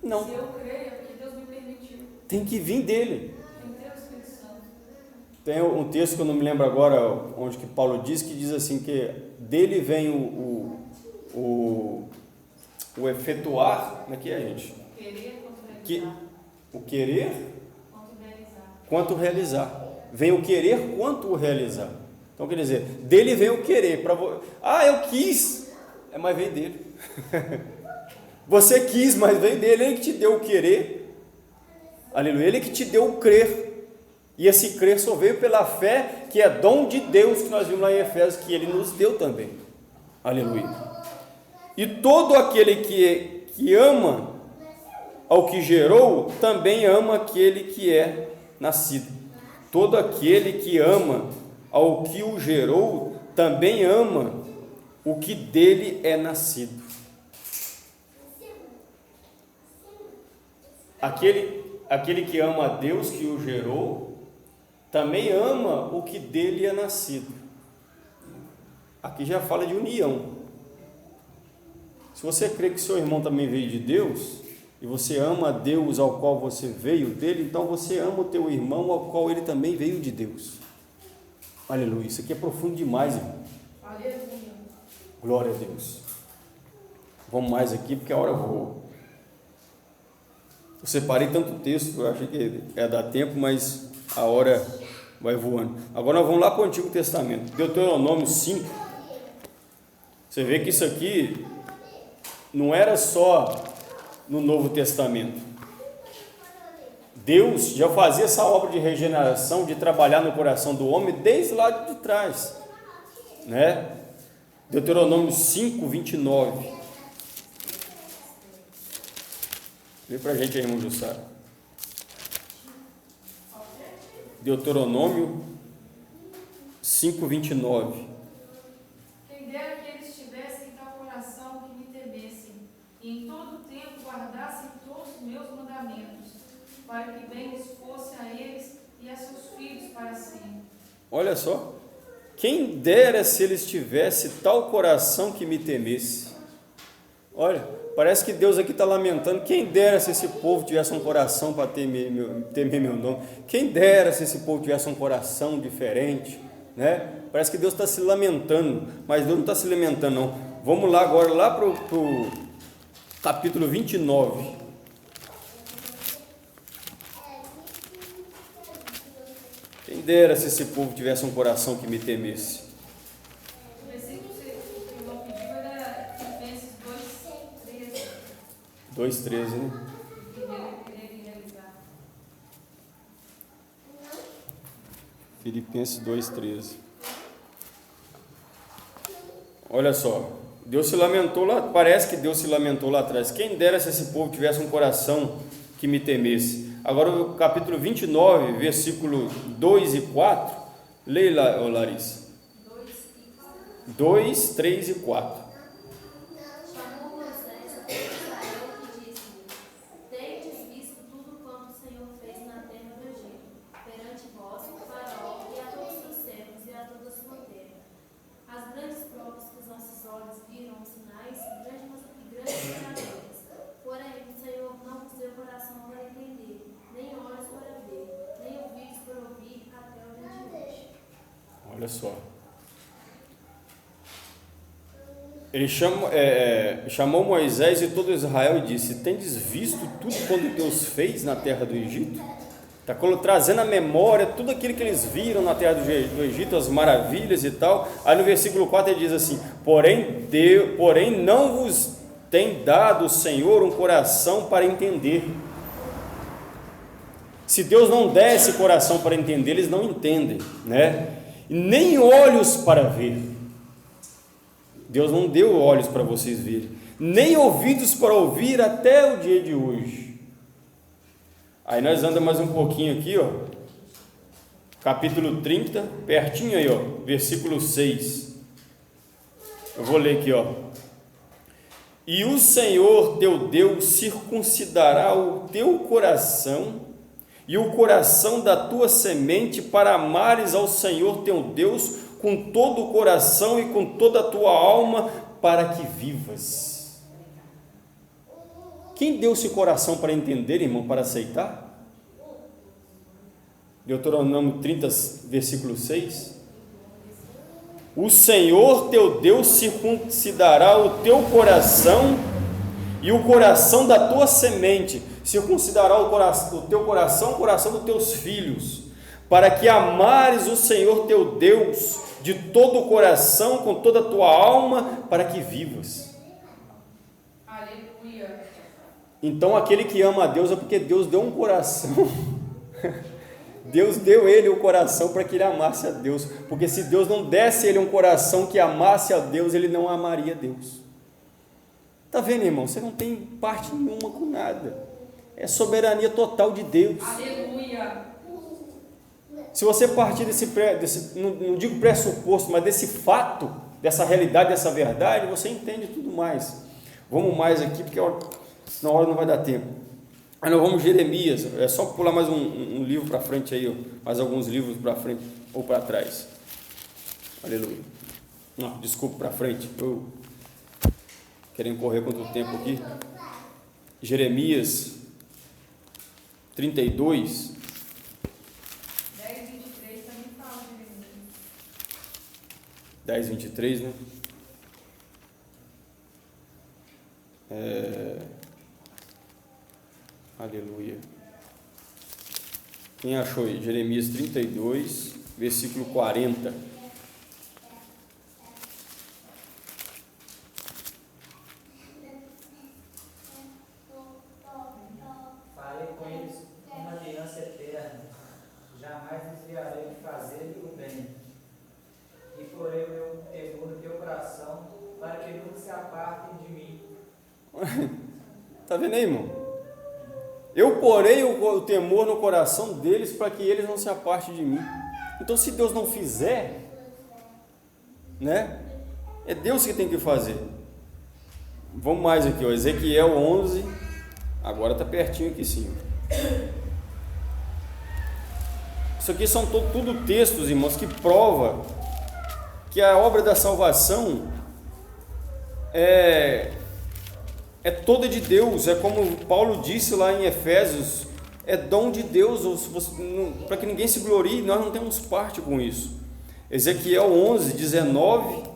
Não. Se eu creio, é porque Deus me permitiu. Tem que vir dele. Tem que ter o Espírito Santo. Tem um texto que eu não me lembro agora, onde que Paulo diz, que diz assim, que dele vem o efetuar, como é que é, gente? Querer quanto realizar. O querer Quanto realizar. quanto realizar. Vem o querer quanto o realizar. Então, quer dizer, dele vem o querer. Eu quis, mas veio dele. Você quis, mas veio dele. Ele que te deu o querer. Aleluia. Ele que te deu o crer. E esse crer só veio pela fé, que é dom de Deus, que nós vimos lá em Efésios, que ele nos deu também. Aleluia. E todo aquele que ama ao que gerou, também ama aquele que é nascido. Todo aquele que ama ao que o gerou, também ama o que dele é nascido. Aquele que ama a Deus que o gerou, também ama o que dele é nascido. Aqui já fala de união. Se você crê que seu irmão também veio de Deus, e você ama a Deus ao qual você veio dele, então você ama o teu irmão ao qual ele também veio de Deus. Aleluia. Isso aqui é profundo demais, irmão. Aleluia. Glória a Deus. Vamos mais aqui, porque a hora voa. Eu separei tanto texto, eu achei que ia dar tempo, mas a hora vai voando. Agora nós vamos lá para o Antigo Testamento. Deuteronômio 5. Você vê que isso aqui não era só no Novo Testamento. Deus já fazia essa obra de regeneração, de trabalhar no coração do homem desde lá de trás, né? Deuteronômio 5, 29. Vê para a gente aí, irmão Jussara. Deuteronômio 5, 29. Quem dera que eles tivessem tal coração que me temessem, e em todo o tempo guardassem todos os meus mandamentos, para que bem lhes fosse a eles e a seus filhos para sempre. Olha só. Quem dera se eles tivessem tal coração que me temesse. Olha, parece que Deus aqui está lamentando. Quem dera se esse povo tivesse um coração para temer meu nome. Quem dera se esse povo tivesse um coração diferente, né? Parece que Deus está se lamentando, mas Deus não está se lamentando, não. Vamos lá agora, lá para o capítulo 29. Quem dera se esse povo tivesse um coração que me temesse. O versículo que o irmão pediu era Filipenses 2:13. 2,13, né? Querer e realizar. Filipenses 2,13. Olha só, Deus se lamentou lá, parece que Deus se lamentou lá atrás. Quem dera se esse povo tivesse um coração que me temesse. Agora o capítulo 29, versículo 2 e 4, leia lá, Larissa. 2, 2, 3 e 4. Chamou Moisés a todo Israel e disse-lhe: Tendes visto tudo quanto o Senhor fez na terra do Egito, perante vós, o Faraó, e a todos os seus servos, e a toda a sua terra. As grandes provas que os nossos olhos viram, os sinais e grandes maravilhas. Porém, o Senhor não vos deu coração para entender, nem olhos para ver, nem ouvidos para ouvir, até o dia de hoje. Olha só. Ele chamou Moisés e todo Israel e disse: Tendes visto tudo quanto Deus fez na terra do Egito? Está trazendo à memória tudo aquilo que eles viram na terra do Egito, as maravilhas e tal. Aí no versículo 4 ele diz assim: Porém não vos tem dado o Senhor um coração para entender. Se Deus não der esse coração para entender, eles não entendem, né? Nem olhos para ver. Deus não deu olhos para vocês verem, nem ouvidos para ouvir até o dia de hoje. Aí nós andamos mais um pouquinho aqui, ó, capítulo 30, pertinho aí, ó, versículo 6. Eu vou ler aqui, ó. E o Senhor teu Deus circuncidará o teu coração e o coração da tua semente, para amares ao Senhor teu Deus com todo o coração e com toda a tua alma, para que vivas. Quem deu esse coração para entender, irmão, para aceitar? Deuteronômio 30, versículo 6. O Senhor teu Deus circuncidará o teu coração e o coração da tua semente, circuncidará o teu coração, o coração dos teus filhos, para que amares o Senhor teu Deus de todo o coração, com toda a tua alma, para que vivas. Aleluia. Então aquele que ama a Deus é porque Deus deu um coração. Deus deu ele o coração para que ele amasse a Deus, porque se Deus não desse ele um coração que amasse a Deus, ele não amaria a Deus. Está vendo, irmão? Você não tem parte nenhuma com nada, é soberania total de Deus. Aleluia. Se você partir desse não digo pressuposto, mas desse fato, dessa realidade, dessa verdade, você entende tudo mais. Vamos mais aqui, porque na hora não vai dar tempo. Aí nós vamos Jeremias, é só pular mais um livro para frente aí, ó, mais alguns livros para frente ou para trás. Aleluia. Não, desculpa, para frente, eu querendo correr contra o tempo aqui. Jeremias 32. 10:23 também fala de Jeremias. 10:23, né? Aleluia. Quem achou aí? Jeremias 32, versículo 40. Farei com eles uma aliança eterna, jamais desviarei de fazer-lhe o bem, e porei o meu temor no teu coração, para que nunca se apartem de mim. Está vendo aí, irmão? Eu porei o temor no coração deles para que eles não se apartem de mim. Então, se Deus não fizer, né? É Deus que tem que fazer. Vamos mais aqui, ó, Ezequiel 11. Agora está pertinho aqui sim. Isso aqui são tudo textos, irmãos, que prova que a obra da salvação é toda de Deus. É como Paulo disse lá em Efésios, é dom de Deus, para que ninguém se glorie, nós não temos parte com isso. Ezequiel 11, 19.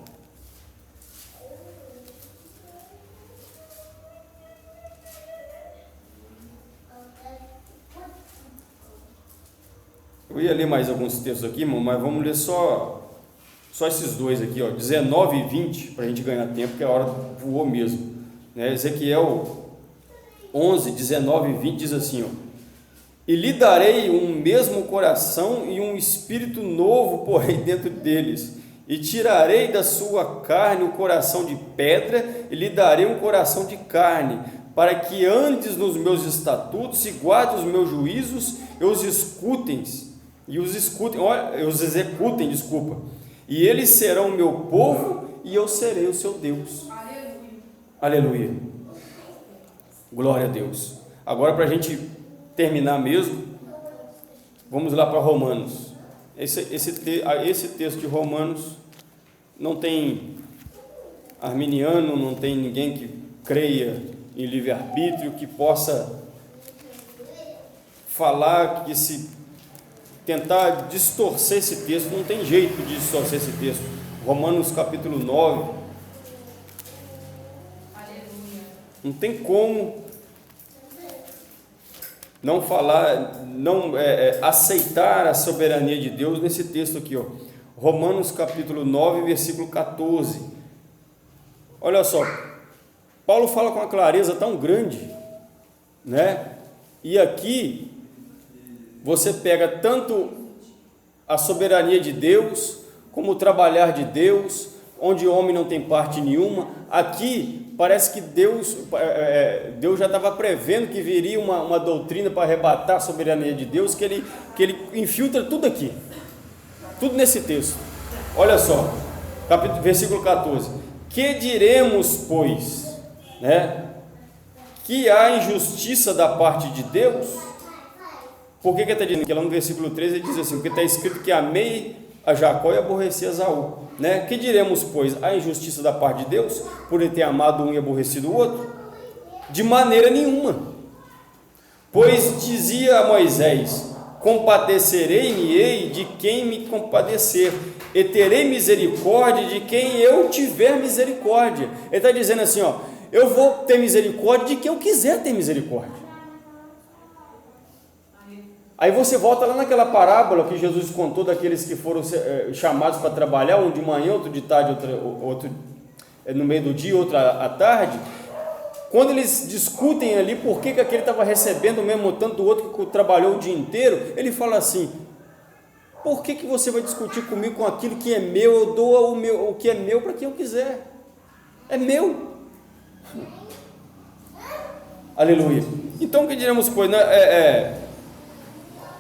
Eu ia ler mais alguns textos aqui, irmão, mas vamos ler só esses dois aqui, ó, 19 e 20, para a gente ganhar tempo, porque a hora voou mesmo. Ezequiel 11, 19 e 20 diz assim, ó: E lhe darei um mesmo coração e um espírito novo porém dentro deles, e tirarei da sua carne o coração de pedra, e lhe darei um coração de carne, para que andes nos meus estatutos e guarde os meus juízos, e os executem, e eles serão o meu povo e eu serei o seu Deus. Aleluia. Aleluia. Glória a Deus. Agora, para a gente terminar mesmo, vamos lá para Romanos. Esse texto de Romanos não tem arminiano, não tem ninguém que creia em livre-arbítrio que possa falar, que se tentar distorcer esse texto. Não tem jeito de distorcer esse texto. Romanos capítulo 9, Aleluia. não tem como não falar, não aceitar a soberania de Deus nesse texto aqui, ó. Romanos capítulo 9, versículo 14. Olha só, Paulo fala com uma clareza tão grande, né? E aqui você pega tanto a soberania de Deus, como o trabalhar de Deus, onde o homem não tem parte nenhuma. Aqui parece que Deus já estava prevendo que viria uma doutrina para arrebatar a soberania de Deus, que ele infiltra tudo aqui, tudo nesse texto. Olha só, versículo 14: que diremos, pois, né? Que há injustiça da parte de Deus? Por que ele está dizendo? Que lá no versículo 13 ele diz assim, porque está escrito que amei a Jacó e aborreci a Esaú, né? Que diremos, pois, a injustiça da parte de Deus, por ele ter amado um e aborrecido o outro? De maneira nenhuma. Pois dizia a Moisés: compadecerei-me-ei de quem me compadecer, e terei misericórdia de quem eu tiver misericórdia. Ele está dizendo assim, ó, eu vou ter misericórdia de quem eu quiser ter misericórdia. Aí você volta lá naquela parábola que Jesus contou daqueles que foram chamados para trabalhar, um de manhã, outro de tarde, outro no meio do dia, outro à tarde. Quando eles discutem ali por que aquele estava recebendo o mesmo tanto do outro que trabalhou o dia inteiro, ele fala assim: por que você vai discutir comigo com aquilo que é meu? Eu dou o que é meu para quem eu quiser. É meu. Aleluia. Então o que diremos, pois, né?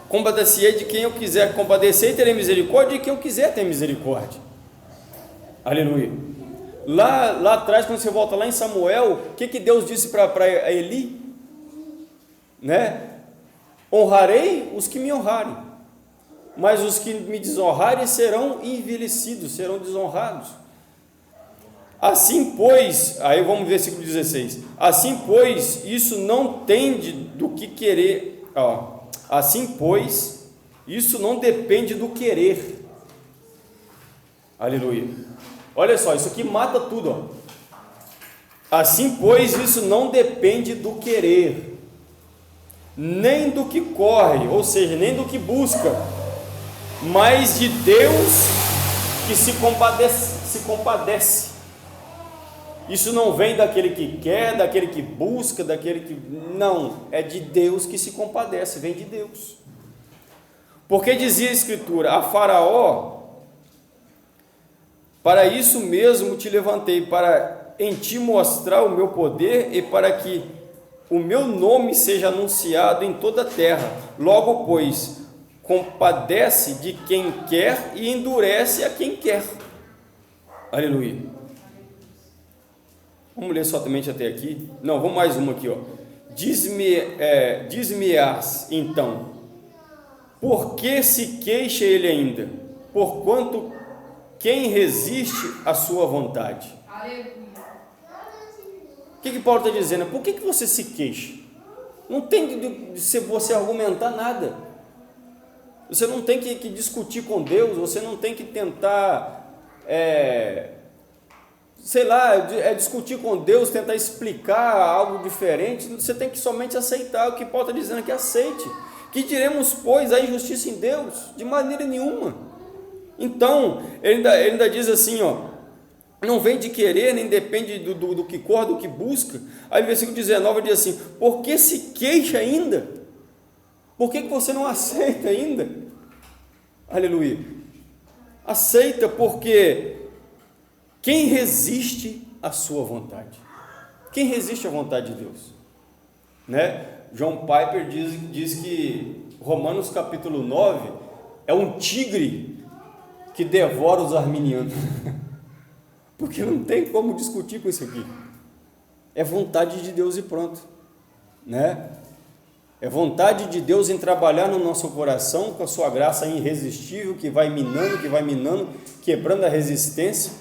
Compadecer de quem eu quiser compadecer, e terei misericórdia de quem eu quiser ter misericórdia. Aleluia. Lá atrás, quando você volta lá em Samuel, o que Deus disse para Eli? Né? Honrarei os que me honrarem, mas os que me desonrarem serão envelhecidos, serão desonrados. Assim, pois, aí vamos ver versículo 16. Assim, pois, isso não tende do que querer, assim, pois, isso não depende do querer. Aleluia. Olha só, isso aqui mata tudo, ó. Assim, pois, isso não depende do querer, nem do que corre, ou seja, nem do que busca, mas de Deus que se compadece. Isso não vem daquele que quer, daquele que busca, daquele que... Não, é de Deus que se compadece, vem de Deus. Porque dizia a Escritura: a Faraó, para isso mesmo te levantei, para em ti mostrar o meu poder e para que o meu nome seja anunciado em toda a terra. Logo, pois, compadece de quem quer e endurece a quem quer. Aleluia. Vamos ler somente até aqui? Não, vamos mais uma aqui, ó. Diz-me-ás, então, por que se queixa ele ainda? Porquanto quem resiste à sua vontade? Aleluia. O que Paulo está dizendo? Por que você se queixa? Não tem de você argumentar nada. Você não tem que discutir com Deus, você não tem que tentar, discutir com Deus, tentar explicar algo diferente. Você tem que somente aceitar o que Paulo está dizendo aqui, aceite. Que diremos, pois, a injustiça em Deus? De maneira nenhuma. Então, ele ainda diz assim, ó, não vem de querer, nem depende do que corre, do que busca. Aí no versículo 19 diz assim: por que se queixa ainda? Por que você não aceita ainda? Aleluia. Aceita, porque quem resiste à sua vontade? Quem resiste à vontade de Deus? Né? John Piper diz que Romanos capítulo 9 é um tigre que devora os arminianos. Porque não tem como discutir com isso aqui. É vontade de Deus e pronto, né? É vontade de Deus em trabalhar no nosso coração com a sua graça irresistível, que vai minando, quebrando a resistência,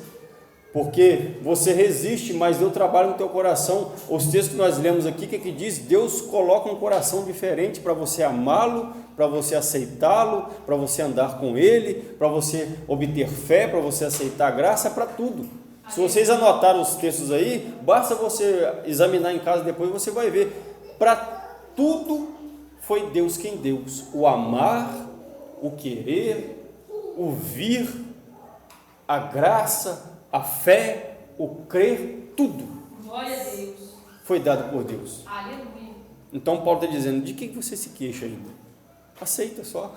porque você resiste, mas Deus trabalha no teu coração. Os textos que nós lemos aqui, que diz? Deus coloca um coração diferente para você amá-lo, para você aceitá-lo, para você andar com Ele, para você obter fé, para você aceitar a graça, para tudo. Se vocês anotaram os textos aí, basta você examinar em casa depois, você vai ver. Para tudo foi Deus quem deu. O amar, o querer, o vir, a graça, a fé, o crer, tudo. Glória a Deus. Foi dado por Deus. Aleluia. Então Paulo está dizendo, de que você se queixa ainda? Aceita só.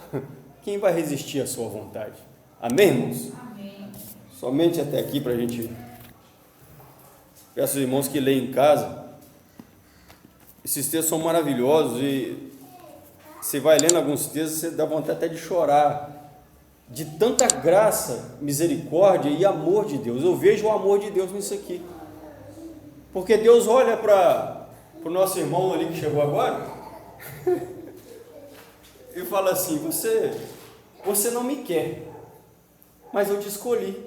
Quem vai resistir à sua vontade? Amém, irmãos? Amém. Somente até aqui para a gente. Peço aos irmãos que leiam em casa. Esses textos são maravilhosos e você vai lendo alguns textos, você dá vontade até de chorar, de tanta graça, misericórdia e amor de Deus. Eu vejo o amor de Deus nisso aqui, porque Deus olha para o nosso irmão ali que chegou agora e fala assim: você não me quer, mas eu te escolhi.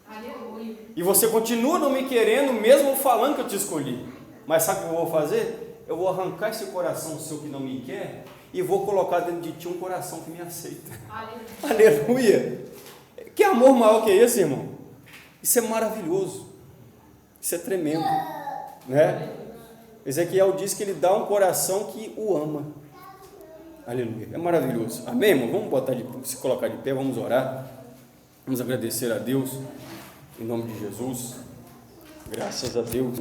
Aleluia. E você continua não me querendo, mesmo falando que eu te escolhi. Mas sabe o que eu vou fazer? Eu vou arrancar esse coração seu que não me quer e vou colocar dentro de ti um coração que me aceita. Aleluia. Aleluia! Que amor maior que esse, irmão? Isso é maravilhoso. Isso é tremendo, né? Ezequiel diz que ele dá um coração que o ama. Aleluia! É maravilhoso. Amém, irmão? Vamos se colocar de pé, vamos orar. Vamos agradecer a Deus, em nome de Jesus. Graças a Deus.